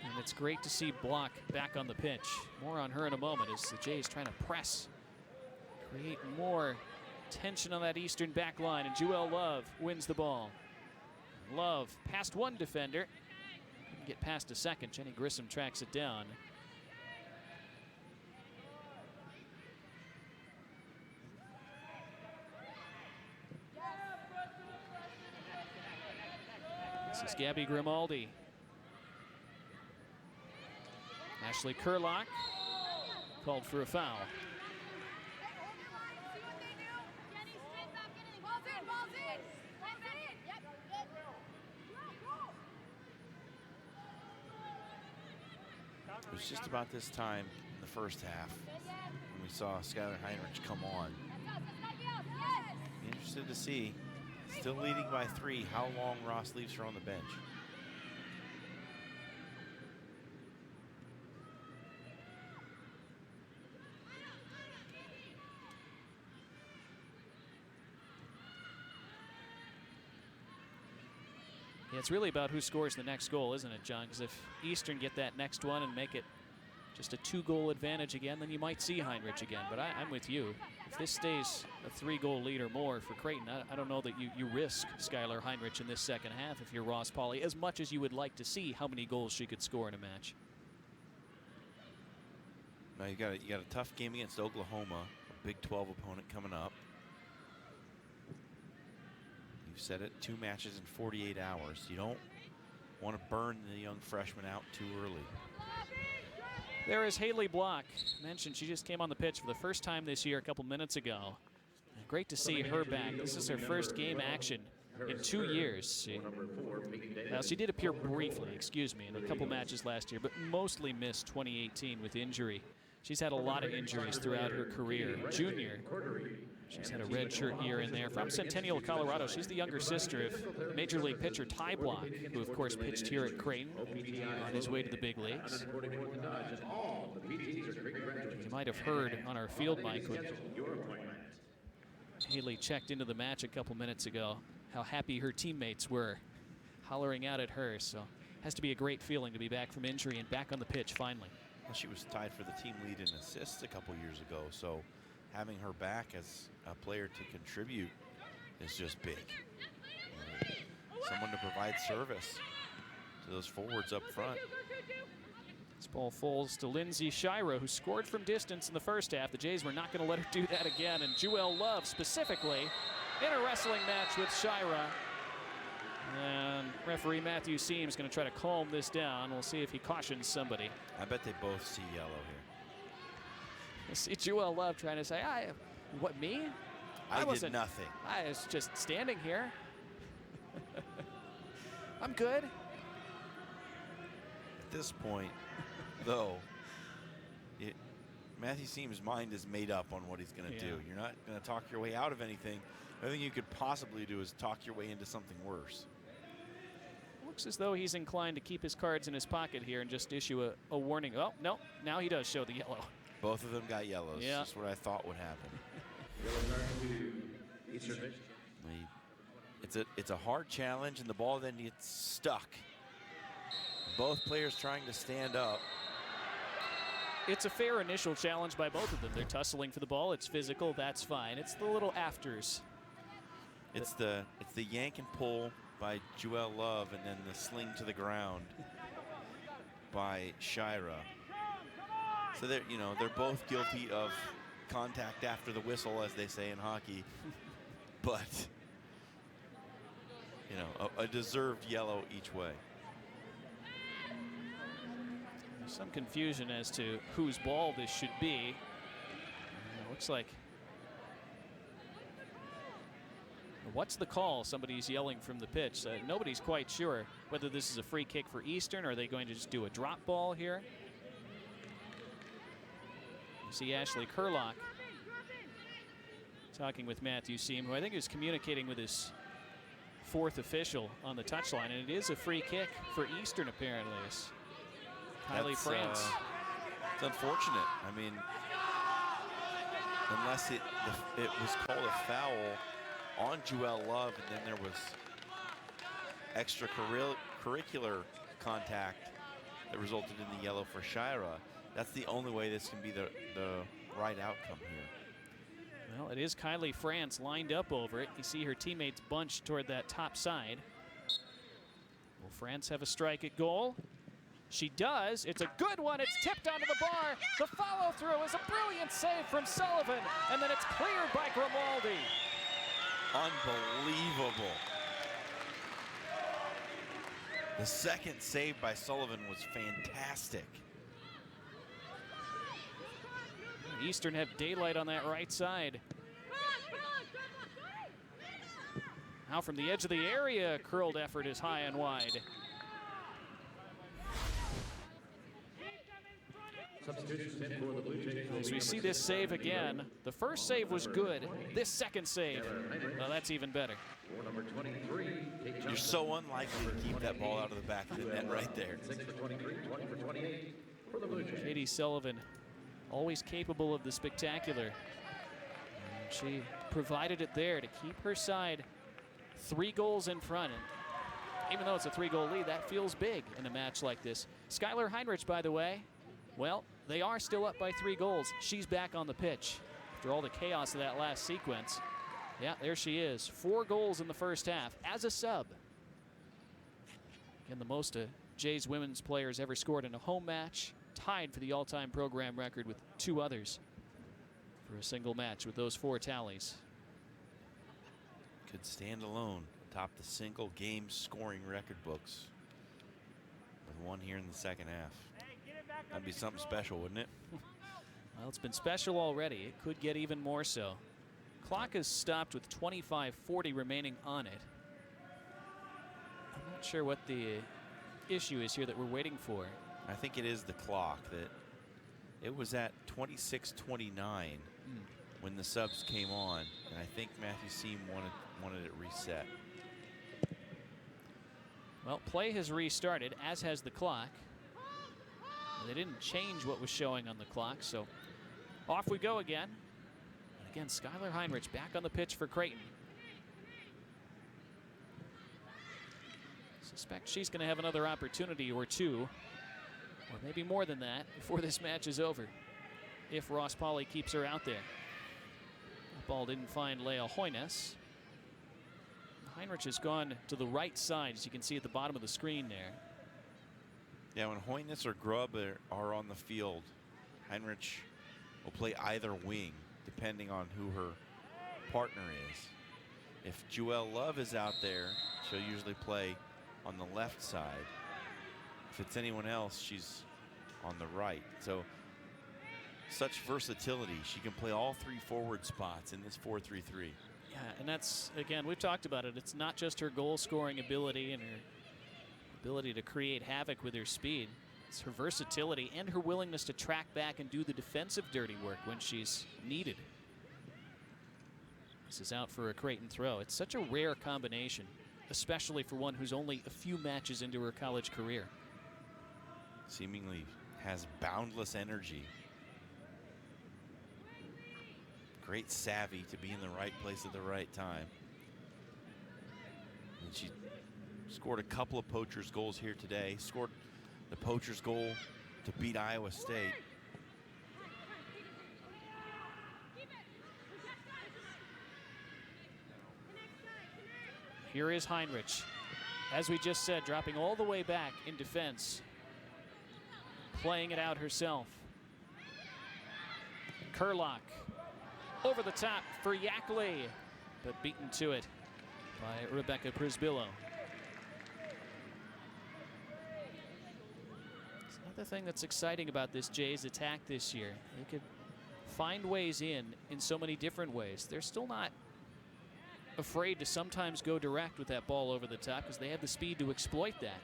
And it's great to see Block back on the pitch. More on her in a moment as the Jays trying to press, create more tension on that Eastern back line, and Jewel Love wins the ball. Love past one defender. Couldn't get past a second. Jenny Grissom tracks it down. This is Gabby Grimaldi. Ashley Kurlock called for a foul. It was just about this time in the first half when we saw Skylar Heinrich come on. Be interested to see, still leading by 3, how long Ross leaves her on the bench. Yeah, it's really about who scores the next goal, isn't it, John? Because if Eastern get that next one and make it just a 2-goal advantage again, then you might see Heinrich again. But I'm with you. If this stays a 3-goal lead or more for Creighton, I don't know that you risk Skylar Heinrich in this second half if you're Ross Pauly, as much as you would like to see how many goals she could score in a match. Now you got a tough game against Oklahoma, a Big 12 opponent coming up. You've said it, 2 matches in 48 hours. You don't want to burn the young freshman out too early. There is Haley Block. Mentioned she just came on the pitch for the first time this year a couple minutes ago. Great to see her back. This is her first game action in 2 years. She did appear briefly, in a couple matches last year, but mostly missed 2018 with injury. She's had a lot of injuries throughout her career. Junior, she's had a redshirt year in there. From Centennial, Colorado, she's the younger sister of Major League pitcher Ty Block, who of course pitched here at Creighton on his way to the big leagues. You might have heard on our field mic when Haley checked into the match a couple minutes ago how happy her teammates were, hollering out at her. So has to be a great feeling to be back from injury and back on the pitch finally. Well, she was tied for the team lead in assists a couple years ago, so having her back as a player to contribute is just big. Someone to provide service to those forwards up front. This ball falls to Lindsay Shira, who scored from distance in the first half. The Jays were not going to let her do that again, and Jewel Love specifically in a wrestling match with Shira. And referee Matthew Seams going to try to calm this down. We'll see if he cautions somebody. I bet they both see yellow here. I see Jewel Love trying to say, what, me? I did nothing. I was just standing here. I'm good. At this point, though, Matthew Seams' mind is made up on what he's going to do. You're not going to talk your way out of anything. The only thing you could possibly do is talk your way into something worse. Looks as though he's inclined to keep his cards in his pocket here and just issue a warning. Oh, no, now he does show the yellow. Both of them got yellows. Yeah. That's what I thought would happen. It's a hard challenge, and the ball then gets stuck. Both players trying to stand up. It's a fair initial challenge by both of them. They're tussling for the ball. It's physical. That's fine. It's the little afters. It's the yank and pull by Jewel Love, and then the sling to the ground by Shira. So they're both guilty of contact after the whistle, as they say in hockey. But a deserved yellow each way. There's some confusion as to whose ball this should be. Looks like. What's the call? Somebody's yelling from the pitch. Nobody's quite sure whether this is a free kick for Eastern, or are they going to just do a drop ball here? You see Ashley Kurlock talking with Matthew Seam, who I think is communicating with his fourth official on the touchline, and it is a free kick for Eastern apparently. Kylie France. It's unfortunate. I mean, unless it was called a foul on Jewel Love, and then there was extracurricular contact that resulted in the yellow for Shira. That's the only way this can be the right outcome here. Well, it is Kylie France lined up over it. You see her teammates bunched toward that top side. Will France have a strike at goal? She does. It's a good one. It's tipped onto the bar. The follow-through is a brilliant save from Sullivan, and then it's cleared by Grimaldi. Unbelievable. The second save by Sullivan was fantastic. Eastern have daylight on that right side. Now from the edge of the area, curled effort is high and wide. Substitutions in for the Blue Jays. As we see this save again, the first save was good. This second save, well, that's even better. For number 23, Kate You're so unlikely to keep that ball out of the back of the net right there. 6 for 23, 20 for 28 for the Blue Jays. Katie Sullivan, always capable of the spectacular. And she provided it there to keep her side 3 goals in front. And even though it's a 3-goal lead, that feels big in a match like this. Skylar Heinrich, by the way, well, they are still up by 3 goals. She's back on the pitch after all the chaos of that last sequence. Yeah, there she is. 4 goals in the first half as a sub. Again, the most Jays women's players ever scored in a home match, tied for the all-time program record with 2 others for a single match with those 4 tallies. Could stand alone atop the single game scoring record books with 1 here in the second half. That'd be something special, wouldn't it? Well, it's been special already. It could get even more so. Clock is stopped with 25:40 remaining on it. I'm not sure what the issue is here that we're waiting for. I think it is the clock. That it was at 26:29 when the subs came on, and I think Matthew Seam wanted it reset. Well, play has restarted, as has the clock. They didn't change what was showing on the clock, so off we go again. And again, Skylar Heinrich back on the pitch for Creighton. Suspect she's going to have another opportunity or 2, or maybe more than that, before this match is over, if Ross Pauley keeps her out there. The ball didn't find Leah Hoynes. Heinrich has gone to the right side, as you can see at the bottom of the screen there. Yeah, when Hoynes or Grubb are on the field, Heinrich will play either wing, depending on who her partner is. If Jewel Love is out there, she'll usually play on the left side. If it's anyone else, she's on the right. So, such versatility. She can play all 3 forward spots in this 4-3-3. Yeah, and that's, again, we've talked about it. It's not just her goal-scoring ability and her ability to create havoc with her speed. It's her versatility and her willingness to track back and do the defensive dirty work when she's needed. This is out for a Creighton throw. It's such a rare combination, especially for one who's only a few matches into her college career. Seemingly has boundless energy. Great savvy to be in the right place at the right time. And she scored a couple of poachers goals here today. Scored the poachers goal to beat Iowa State. Here is Heinrich. As we just said, dropping all the way back in defense. Playing it out herself. Kurlock over the top for Yackley, but beaten to it by Rebecca Prisbillo. Another thing that's exciting about this Jays attack this year, they could find ways in so many different ways. They're still not afraid to sometimes go direct with that ball over the top because they have the speed to exploit that.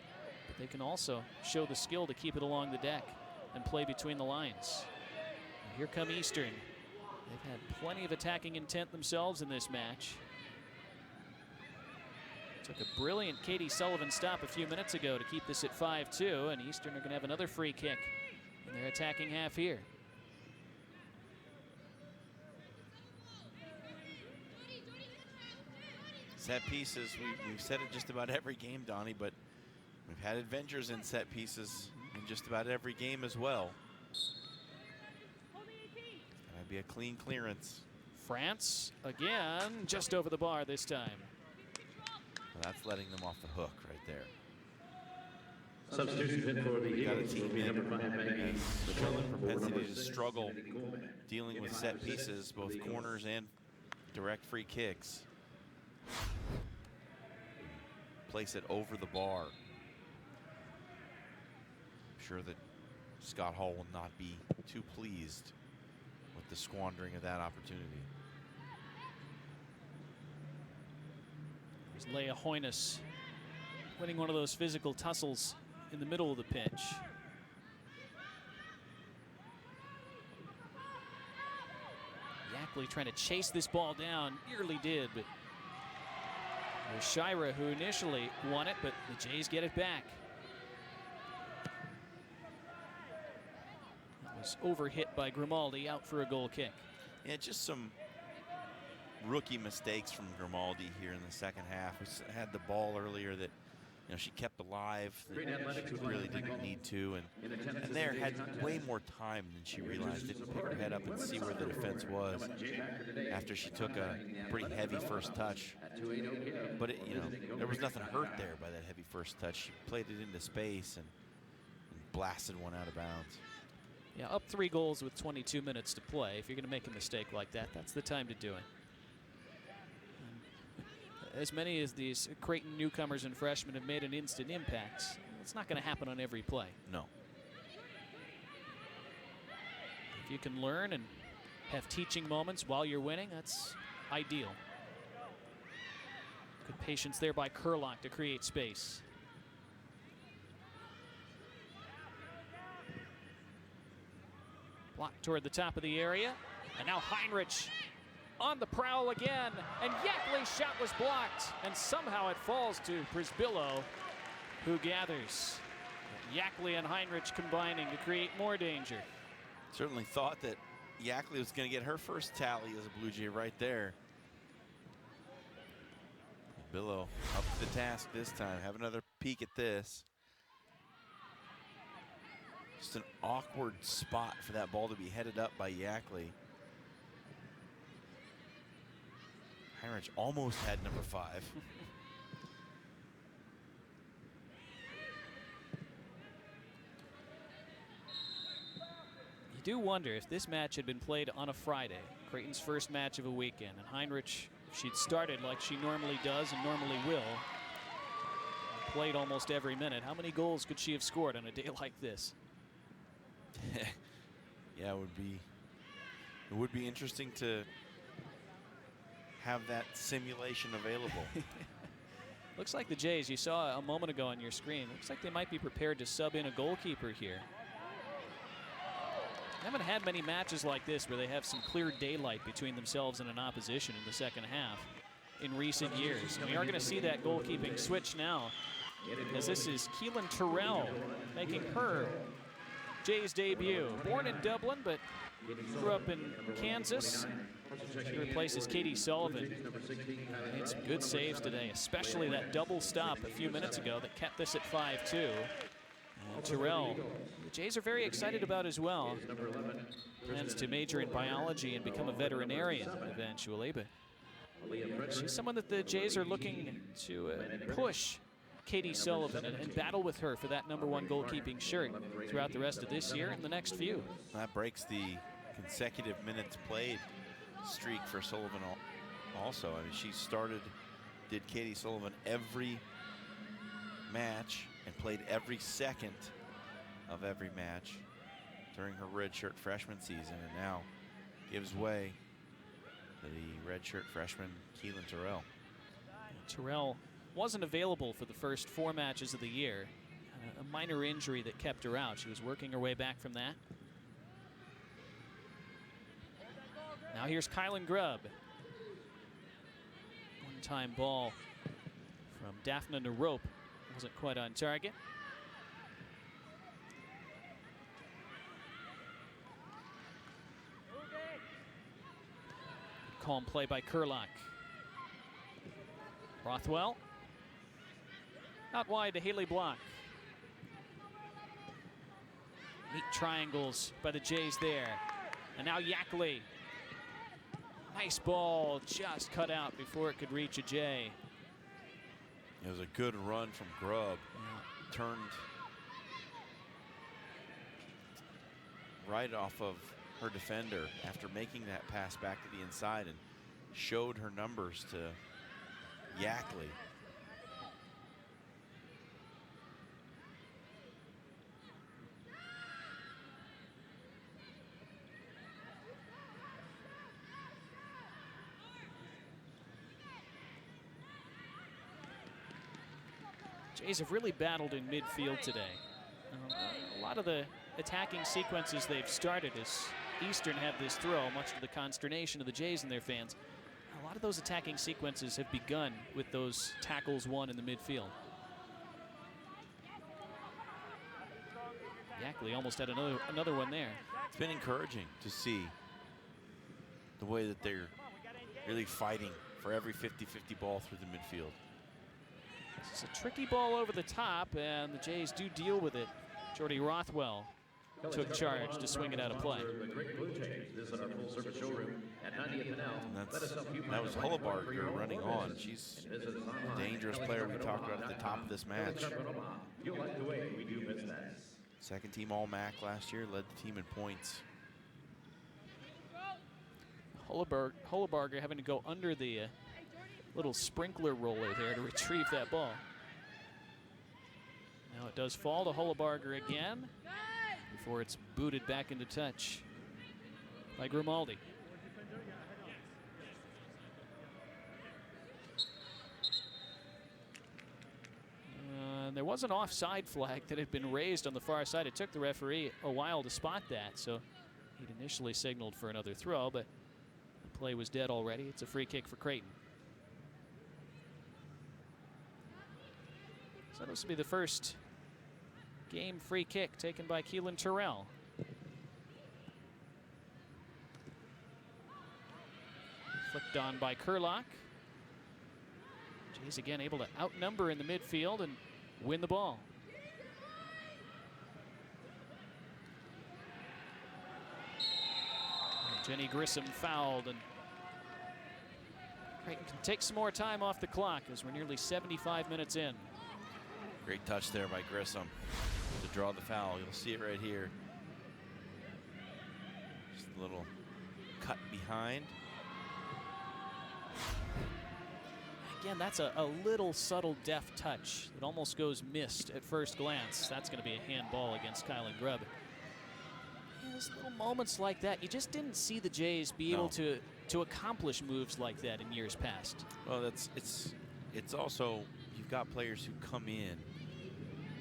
But they can also show the skill to keep it along the deck and play between the lines. And here come Eastern. They've had plenty of attacking intent themselves in this match. Took a brilliant Katie Sullivan stop a few minutes ago to keep this at 5-2, and Eastern are going to have another free kick in their attacking half here. Set pieces, we've said it just about every game, Donnie, but we've had adventures in set pieces in just about every game as well. Gonna be a clean clearance. France again, just over the bar this time. Well, that's letting them off the hook right there. Substitutions in for the Got a Eagles will team be in number 5 Maggie. showing propensity to 6, struggle Sandy Coleman. dealing with set pieces, both corners and direct free kicks. Place it over the bar. I'm sure that Scott Hall will not be too pleased with the squandering of that opportunity. There's Leah Hoynes winning one of those physical tussles in the middle of the pitch. Yackley trying to chase this ball down. Nearly did, but it was Shira who initially won it, but the Jays get it back. That was overhit by Grimaldi, out for a goal kick. Yeah, just some rookie mistakes from Grimaldi here in the second half. We had the ball earlier that she kept alive, that she really didn't need to, and there had way more time than she realized. Didn't pick her head up and see where the defense was after she took a pretty heavy first touch. But there was nothing hurt there by that heavy first touch. She played it into space and blasted one out of bounds. Yeah, up 3 goals with 22 minutes to play. If you're going to make a mistake like that, that's the time to do it. As many as these Creighton newcomers and freshmen have made an instant impact, it's not going to happen on every play. No. If you can learn and have teaching moments while you're winning, that's ideal. Good patience there by Kurlock to create space. Block toward the top of the area, and now Heinrich on the prowl again, and Yackley's shot was blocked, and somehow it falls to Brisbillo, who gathers. Yackley and Heinrich combining to create more danger. Certainly thought that Yackley was going to get her first tally as a Blue Jay right there. Billo up to the task this time. Have another peek at this. Just an awkward spot for that ball to be headed up by Yackley. Heinrich almost had number 5. You do wonder if this match had been played on a Friday, Creighton's first match of a weekend, and Heinrich, if she'd started like she normally does and normally will, played almost every minute, how many goals could she have scored on a day like this? Yeah, it would be interesting to have that simulation available. Looks like the Jays, you saw a moment ago on your screen, looks like they might be prepared to sub in a goalkeeper here. They haven't had many matches like this where they have some clear daylight between themselves and an opposition in the second half in recent years. And we are going to see that goalkeeping switch now, as this is Keelan Terrell making her Jays debut. Born in Dublin, but grew up in Kansas. She replaces Katie Sullivan. Made some good saves today, especially that double stop a few minutes ago that kept this at 5-2. And Terrell, the Jays are very excited about as well. Plans to major in biology and become a veterinarian eventually, but she's someone that the Jays are looking to push Katie Sullivan and battle with her for that #1 goalkeeping shirt throughout the rest of this year and the next few. That breaks the consecutive minutes played streak for Sullivan also. I mean, she did Katie Sullivan every match and played every second of every match during her redshirt freshman season, and now gives way to the redshirt freshman Keelan Terrell. Terrell wasn't available for the first 4 matches of the year. A minor injury that kept her out. She was working her way back from that. Now here's Kylan Grubb. One-time ball from Daphne Narope. Wasn't quite on target. Calm play by Kurlock. Rothwell. Out wide to Haley Block. Neat triangles by the Jays there. And now Yackley. Nice ball, just cut out before it could reach a Jay. It was a good run from Grubb. Yeah. Turned right off of her defender after making that pass back to the inside and showed her numbers to Yackley. Jays have really battled in midfield today. A lot of the attacking sequences they've started has Eastern have this throw, much to the consternation of the Jays and their fans. A lot of those attacking sequences have begun with those tackles won in the midfield. Yackley almost had another one there. It's been encouraging to see the way that they're really fighting for every 50-50 ball through the midfield. It's a tricky ball over the top, and the Jays do deal with it. Jordy Rothwell took charge to swing it out of play. That was Hullebarger running on. She's a dangerous player we talked about at the top of this match. Second team All-MAC last year, led the team in points. Hullebarger having to go under the little sprinkler roller there to retrieve that ball. Now it does fall to Hullebarger again before it's booted back into touch by Grimaldi. There was an offside flag that had been raised on the far side. It took the referee a while to spot that, so he'd initially signaled for another throw, but the play was dead already. It's a free kick for Creighton. So this will be the first game free kick taken by Keelan Terrell. Flicked on by Kurlock. Jays again able to outnumber in the midfield and win the ball. And Jenny Grissom fouled, and Creighton can take some more time off the clock as we're nearly 75 minutes in. Great touch there by Grissom to draw the foul. You'll see it right here. Just a little cut behind. Again, that's a little subtle deft touch. It almost goes missed at first glance. That's going to be a handball against Kylan Grubb. There's little moments like that. You just didn't see the Jays be able to accomplish moves like that in years past. Well, it's also, you've got players who come in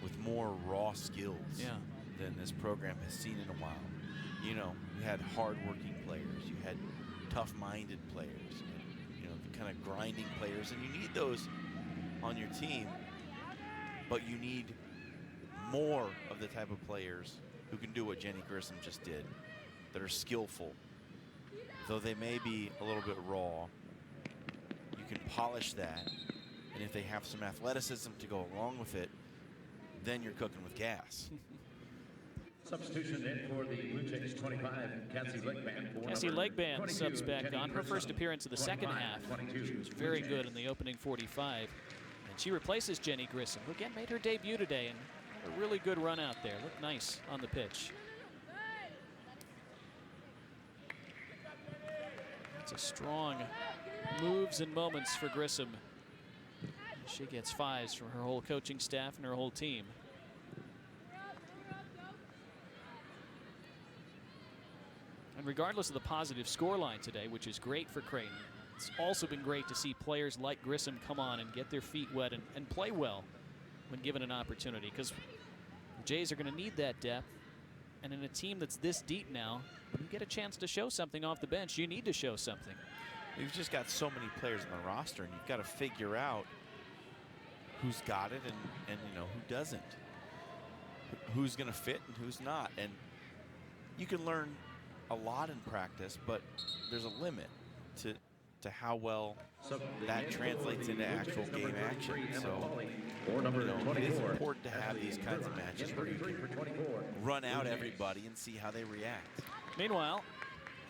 with more raw skills than this program has seen in a while. You know, you had hardworking players, you had tough-minded players, you know, the kind of grinding players, and you need those on your team, but you need more of the type of players who can do what Jenny Grissom just did, that are skillful. Though they may be a little bit raw, you can polish that, and if they have some athleticism to go along with it, then you're cooking with gas. Substitution in for the Bluejays 25, Cassie Legband. Cassie Legband subs back on. Her first appearance of the second half. She was very good in the opening 45. And she replaces Jenny Grissom, who again made her debut today and had a really good run out there. Looked nice on the pitch. That's a strong moves and moments for Grissom. She gets fives from her whole coaching staff and her whole team. And regardless of the positive scoreline today, which is great for Creighton, it's also been great to see players like Grissom come on and get their feet wet and play well when given an opportunity, because the Jays are going to need that depth. And in a team that's this deep now, when you get a chance to show something off the bench, you need to show something. You've just got so many players on the roster, and you've got to figure out who's got it and you know, who doesn't. Who's going to fit and who's not. And you can learn a lot in practice, but there's a limit to how well that translates into actual game action. So, you know, it is important to have these kinds of matches where you can run out everybody and see how they react. Meanwhile,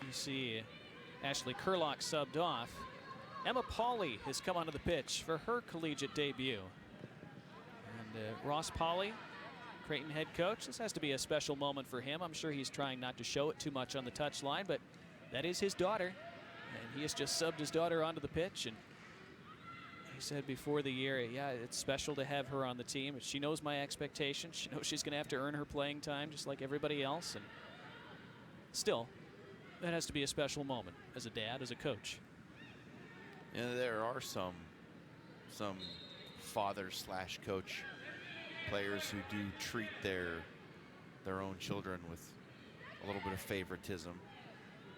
you see Ashley Kurlock subbed off. Emma Pauley has come onto the pitch for her collegiate debut. And Ross Pauley, Creighton head coach, this has to be a special moment for him. I'm sure he's trying not to show it too much on the touchline, but that is his daughter. And he has just subbed his daughter onto the pitch. And he said before the year, yeah, it's special to have her on the team. She knows my expectations. She knows she's going to have to earn her playing time just like everybody else. And still, that has to be a special moment as a dad, as a coach. Yeah, there are some father/coach players who do treat their own children with a little bit of favoritism.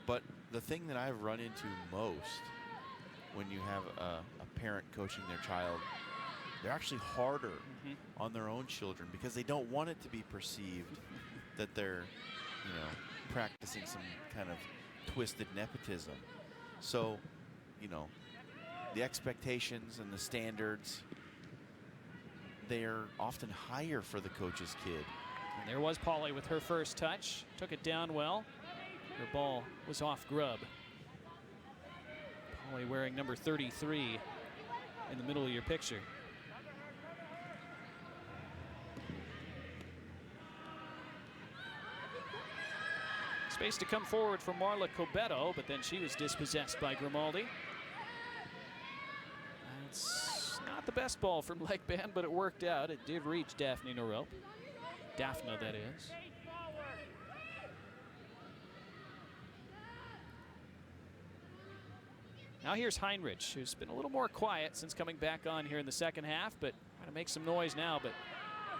But the thing that I've run into most when you have a parent coaching their child, they're actually harder on their own children because they don't want it to be perceived that they're, practicing some kind of twisted nepotism. So, the expectations and the standards, they're often higher for the coach's kid. And there was Polly with her first touch. Took it down well. Her ball was off Grubb. Polly wearing number 33 in the middle of your picture. Space to come forward for Marla Cobeto, but then she was dispossessed by Grimaldi. It's not the best ball from Legband, but it worked out. It did reach Daphne Narope. Daphne, that is. Now here's Heinrich, who's been a little more quiet since coming back on here in the second half, but trying to make some noise now, but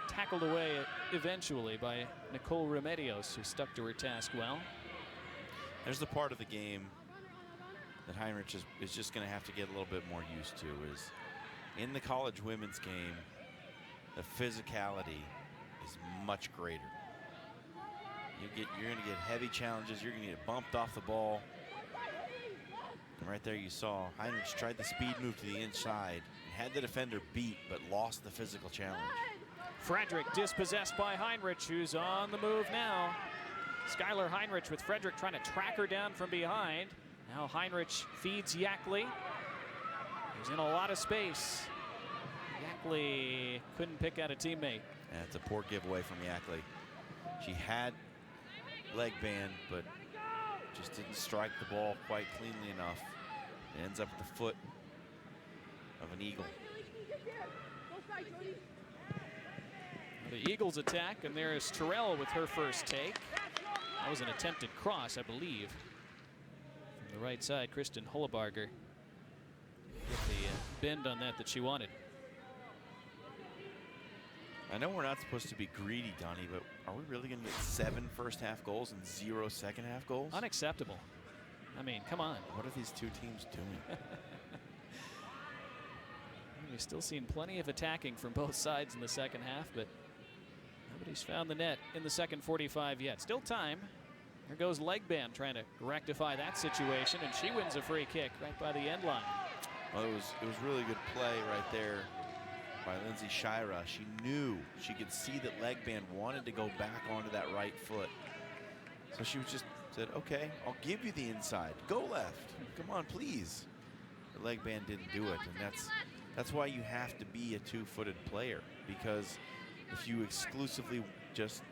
tackled away eventually by Nicole Remedios, who stuck to her task well. There's the part of the game that Heinrich is just going to have to get a little bit more used to, is in the college women's game, the physicality is much greater. You're going to get heavy challenges. You're going to get bumped off the ball. And right there you saw Heinrich tried the speed move to the inside and had the defender beat, but lost the physical challenge. Frederick dispossessed by Heinrich, who's on the move now. Skylar Heinrich with Frederick trying to track her down from behind. Now Heinrich feeds Yackley. He's in a lot of space. Yackley couldn't pick out a teammate. And it's a poor giveaway from Yackley. She had leg band, but just didn't strike the ball quite cleanly enough. It ends up at the foot of an Eagle. The Eagles attack, and there is Terrell with her first take. That was an attempted cross, I believe. From the right side, Kristen Hollebarger with the bend on that she wanted. I know we're not supposed to be greedy, Donnie, but are we really going to get 7 first-half goals and 0 second-half goals? Unacceptable. I mean, come on. What are these two teams doing? We've still seen plenty of attacking from both sides in the second half, but nobody's found the net in the second 45 yet. Still time. Here goes Legband trying to rectify that situation, and she wins a free kick right by the end line. Well, it was really good play right there by Lindsay Shira. She knew, she could see that Legband wanted to go back onto that right foot. So she was just said, okay, I'll give you the inside. Go left. Come on, please. The Legband didn't do it, and that's why you have to be a two-footed player, because if you exclusively just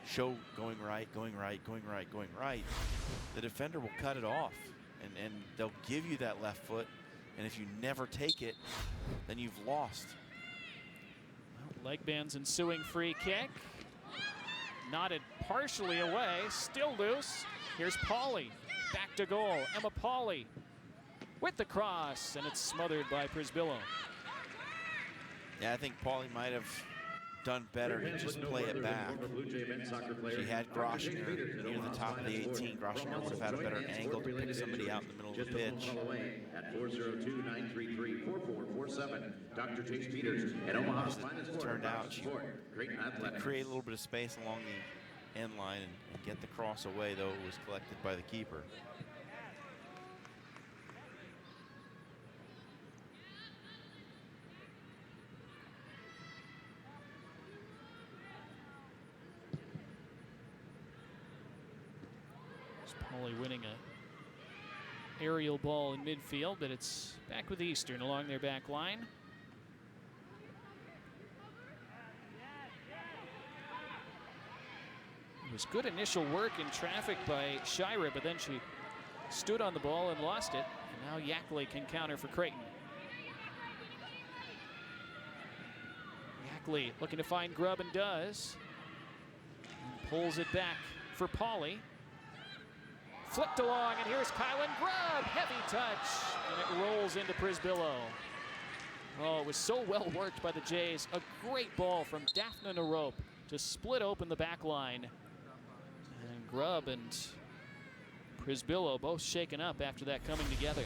show going right, going right, going right, going right, the defender will cut it off, and they'll give you that left foot, and if you never take it, then you've lost. Legband's ensuing free kick. Knotted partially away, still loose. Here's Pauly, back to goal. Emma Pauly with the cross, and it's smothered by Prisbillo. Yeah, I think Pauly might have done better to just play it back. She had Groshner near the top of the 18. Groshner would have had a better angle to pick somebody out in the middle of the pitch. At 402-933-4447, Dr. Chase Peters at Omaha's finest It turned out she Creighton did Athletics. create a little bit of space along the end line and get the cross away, though it was collected by the keeper. Pauly winning a aerial ball in midfield, but it's back with Eastern along their back line. It was good initial work in traffic by Shira, but then she stood on the ball and lost it. And now Yackley can counter for Creighton. Yackley looking to find Grubb and does. And pulls it back for Pauly. Flipped along, and here's Kylan Grubb. Heavy touch, and it rolls into Prisbillo. Oh, it was so well worked by the Jays. A great ball from Daphne Narope to split open the back line. And Grubb and Prisbillo both shaken up after that coming together.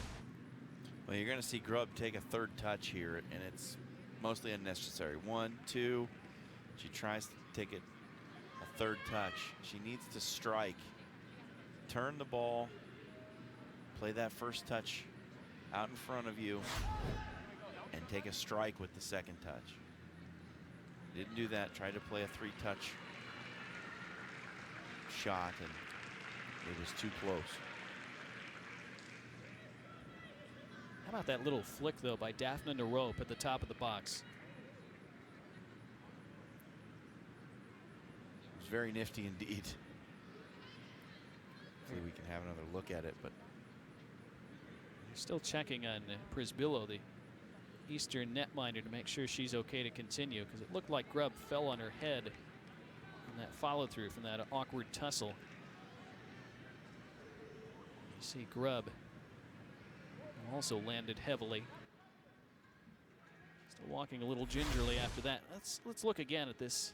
Well, you're going to see Grubb take a third touch here, and it's mostly unnecessary. 1, 2. She tries to take it a third touch. She needs to strike. Turn the ball. Play that first touch out in front of you, and take a strike with the second touch. Didn't do that. Tried to play a 3-touch shot, and it was too close. How about that little flick, though, by Daphne Narope at the top of the box? It was very nifty indeed. Hopefully we can have another look at it, but still checking on Prisbillo, the Eastern netminder, to make sure she's okay to continue, because it looked like Grubb fell on her head in that follow-through from that awkward tussle. You see Grubb also landed heavily. Still walking a little gingerly after that. Let's look again at this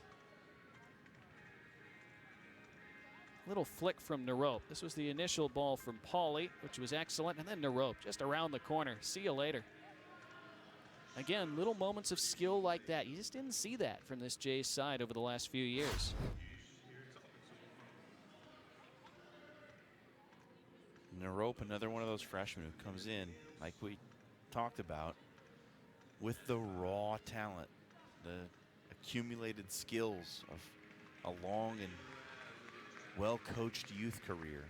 little flick from Narope. This was the initial ball from Pauly, which was excellent, and then Narope just around the corner. See you later. Again, little moments of skill like that. You just didn't see that from this Jays side over the last few years. Narope, another one of those freshmen who comes in, like we talked about, with the raw talent, the accumulated skills of a long and well-coached youth career.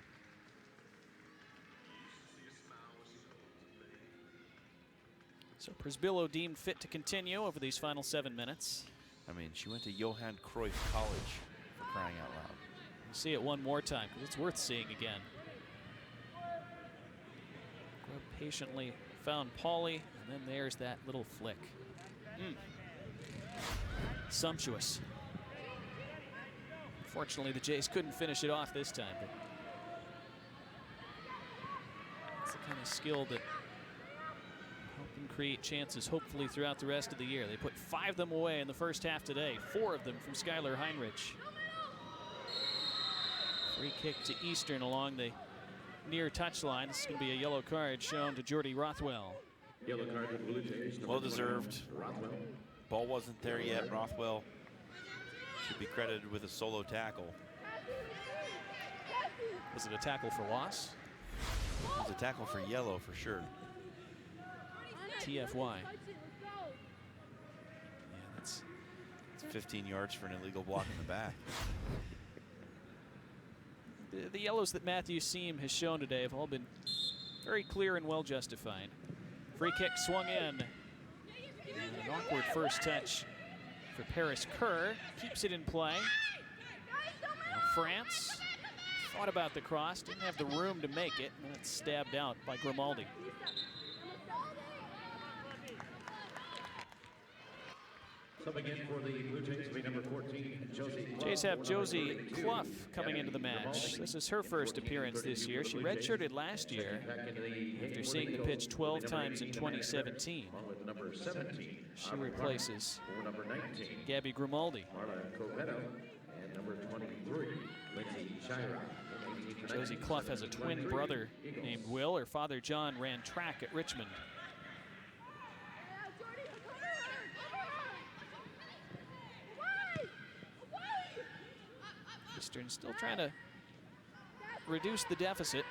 So Prisbillo deemed fit to continue over these final 7 minutes. I mean, she went to Johann Cruyff College, for crying out loud. We'll see it one more time, because it's worth seeing again. Grubb patiently found Pauly, and then there's that little flick. Sumptuous. Fortunately, the Jays couldn't finish it off this time. But it's the kind of skill that helped them create chances, hopefully, throughout the rest of the year. They put 5 of them away in the first half today, 4 of them from Skylar Heinrich. Free kick to Eastern along the near touchline. This is going to be a yellow card shown to Jordy Rothwell. Yellow card to Bluejay. Well deserved. Ball wasn't there yet. Rothwell should be credited with a solo tackle. Was it a tackle for loss? It was a tackle for yellow for sure. TFY. Yeah, It's 15 yards for an illegal block in the back. The yellows that Matthew Seam has shown today have all been very clear and well justified. Free kick swung in. And an awkward first touch for Paris Kerr. Keeps it in play. Now France thought about the cross, didn't have the room to make it, and it's stabbed out by Grimaldi. Sub again for the Blue Jays, will be number 14, Josie Clough. Jays have Josie Clough coming into the match. This is her first appearance this year. She redshirted last year after seeing the pitch 12 times in 2017. Number 17. She replaces number 19. Gabby Grimaldi. Marla Covetto, and number 23, Lindsay Shira. Josie Clough has a twin brother named Will. Her father, John, ran track at Richmond. Eastern still trying to reduce the deficit.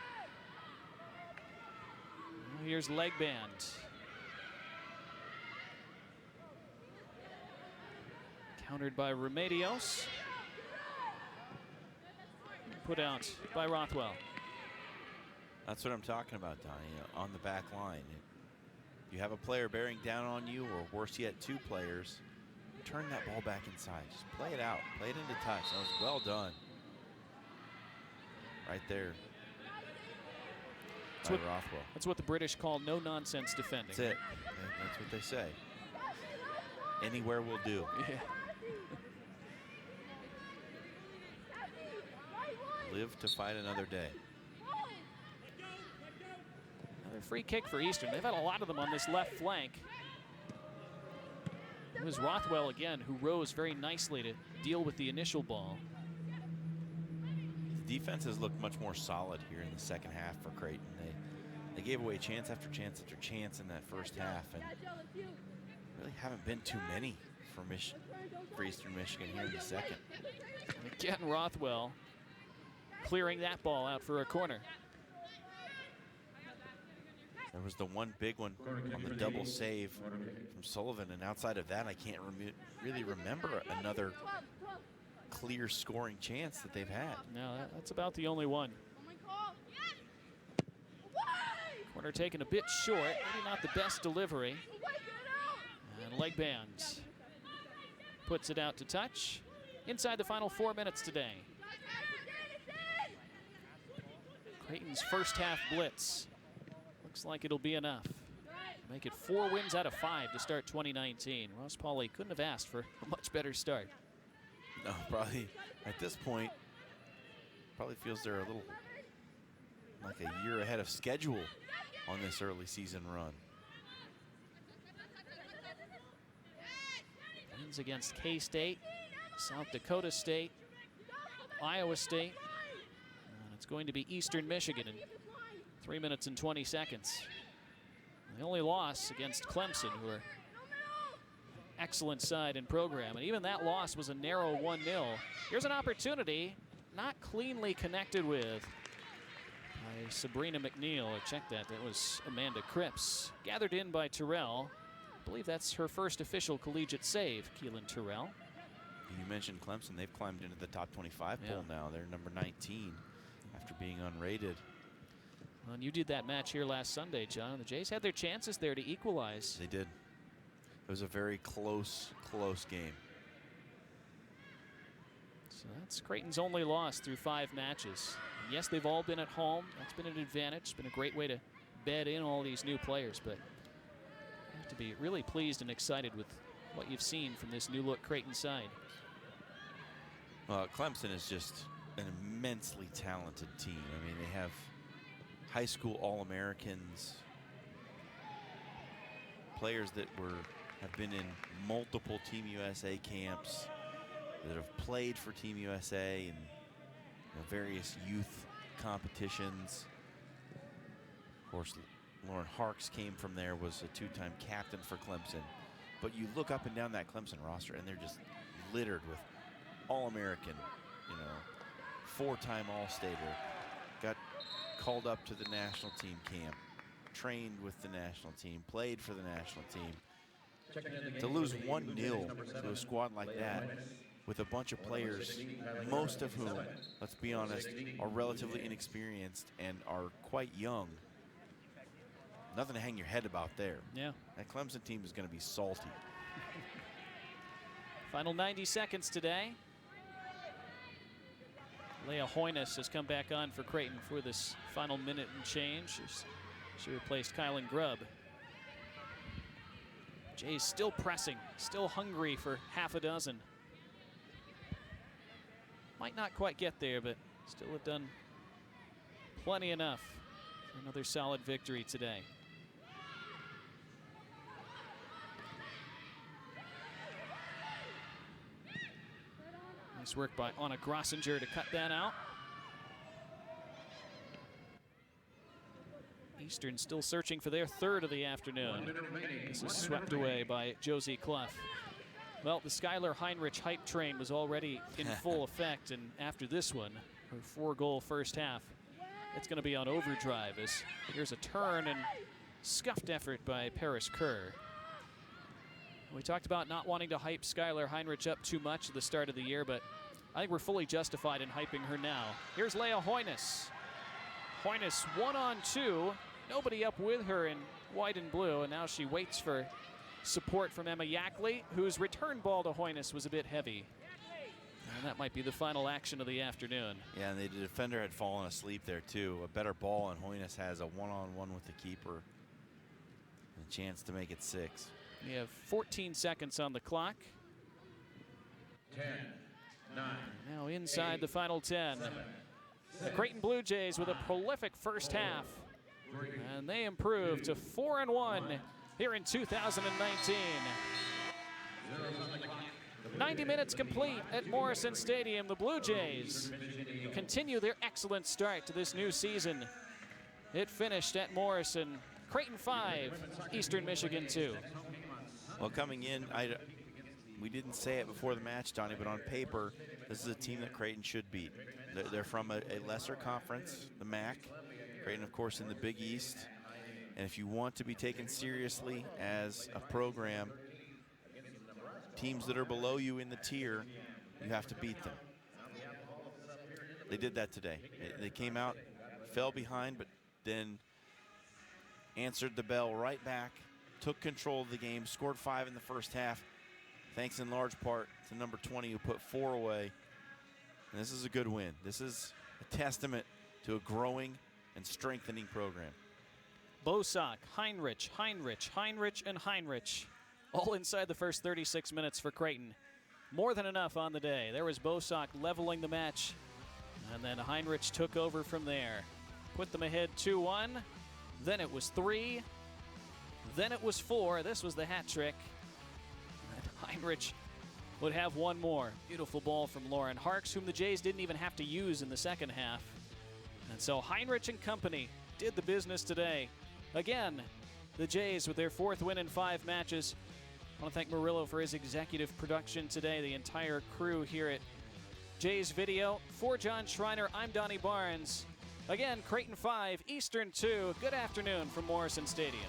Here's leg band. Countered by Remedios. Put out by Rothwell. That's what I'm talking about, Donnie. On the back line, you have a player bearing down on you, or worse yet, 2 players. Turn that ball back inside. Just play it out. Play it into touch. That was well done. Right there. By Rothwell. That's what the British call no-nonsense defending. That's it. That's what they say. Anywhere will do. Yeah. Live to fight another day. Another free kick for Eastern. They've had a lot of them on this left flank. It was Rothwell again who rose very nicely to deal with the initial ball. The defense has looked much more solid here in the second half for Creighton. They gave away chance after chance after chance in that first half, and really haven't been too many for Eastern Michigan here in the second. And again, Rothwell clearing that ball out for a corner. There was the one big one on the double save from Sullivan, and outside of that, I can't really remember another clear scoring chance that they've had. No, that's about the only one. Corner taken a bit short, maybe not the best delivery. And leg bands. Puts it out to touch. Inside the final 4 minutes today. Creighton's first half blitz. Looks like it'll be enough. Make it 4 wins out of 5 to start 2019. Ross Pauley couldn't have asked for a much better start. No, probably at this point, probably feels they're a little like a year ahead of schedule on this early season run. Wins against K-State, South Dakota State, Iowa State. And it's going to be Eastern Michigan in 3 minutes and 20 seconds. The only loss against Clemson, who are excellent side and program, and even that loss was a narrow 1-0. Here's an opportunity, not cleanly connected with by Sabrina McNeil. I checked that. That was Amanda Cripps. Gathered in by Terrell. I believe that's her first official collegiate save, Keelan Terrell. You mentioned Clemson. They've climbed into the top 25 poll now. They're number 19 after being unrated. Well, and you did that match here last Sunday, John. The Jays had their chances there to equalize. They did. It was a very close game. So that's Creighton's only loss through 5 matches. And yes, they've all been at home. That's been an advantage. It's been a great way to bed in all these new players, but you have to be really pleased and excited with what you've seen from this new look Creighton side. Clemson is just an immensely talented team. I mean, they have high school All-Americans, players that have been in multiple Team USA camps, that have played for Team USA in various youth competitions. Of course, Lauren Harks came from there, was a 2-time captain for Clemson. But you look up and down that Clemson roster, and they're just littered with All-American, 4-time All-Stater, got called up to the national team camp, trained with the national team, played for the national team. To lose 1-0 to a squad like that with a bunch of players, most of whom, let's be honest, are relatively inexperienced and are quite young, nothing to hang your head about there. Yeah. That Clemson team is going to be salty. Final 90 seconds today. Leah Hoynes has come back on for Creighton for this final minute and change. She replaced Kylan Grubb. Jay's still pressing, still hungry for half a dozen. Might not quite get there, but still have done plenty enough for another solid victory today. Nice work by Anna Grossinger to cut that out. Eastern still searching for their third of the afternoon. This is swept away by Josie Clough. Well, the Skylar Heinrich hype train was already in full effect, and after this one, her 4-goal first half, it's going to be on overdrive as here's a turn and scuffed effort by Paris Kerr. We talked about not wanting to hype Skylar Heinrich up too much at the start of the year, but I think we're fully justified in hyping her now. Here's Leah Hoynes. Hoynes 1-on-2. Nobody up with her in white and blue, and now she waits for support from Emma Yackley, whose return ball to Hoynes was a bit heavy. And that might be the final action of the afternoon. Yeah, and the defender had fallen asleep there too. A better ball, and Hoynes has a 1-on-1 with the keeper. A chance to make it 6. We have 14 seconds on the clock. 10, 9. Now inside 8, the final 10. 7, The Creighton Bluejays with a prolific first half. And they improve to 4-1 here in 2019. 90 minutes complete at Morrison Stadium. The Blue Jays continue their excellent start to this new season. It finished at Morrison. Creighton 5, Eastern Michigan 2. Well, coming in, we didn't say it before the match, Donnie, but on paper, this is a team that Creighton should beat. They're from a lesser conference, the MAC. Creighton, of course, in the Big East. And if you want to be taken seriously as a program, teams that are below you in the tier, you have to beat them. They did that today. They came out, fell behind, but then answered the bell right back, took control of the game, scored 5 in the first half, thanks in large part to number 20 who put 4 away. And this is a good win. This is a testament to a growing and strengthening program. Bosak, Heinrich, and Heinrich. All inside the first 36 minutes for Creighton. More than enough on the day. There was Bosak leveling the match. And then Heinrich took over from there. Put them ahead 2-1. Then it was 3. Then it was 4. This was the hat trick. And Heinrich would have one more. Beautiful ball from Lauren Harks, whom the Jays didn't even have to use in the second half. And so Heinrich and company did the business today. Again, the Jays with their 4th win in 5 matches. I want to thank Murillo for his executive production today, the entire crew here at Jays Video. For John Schreiner, I'm Donnie Barnes. Again, Creighton 5, Eastern 2. Good afternoon from Morrison Stadium.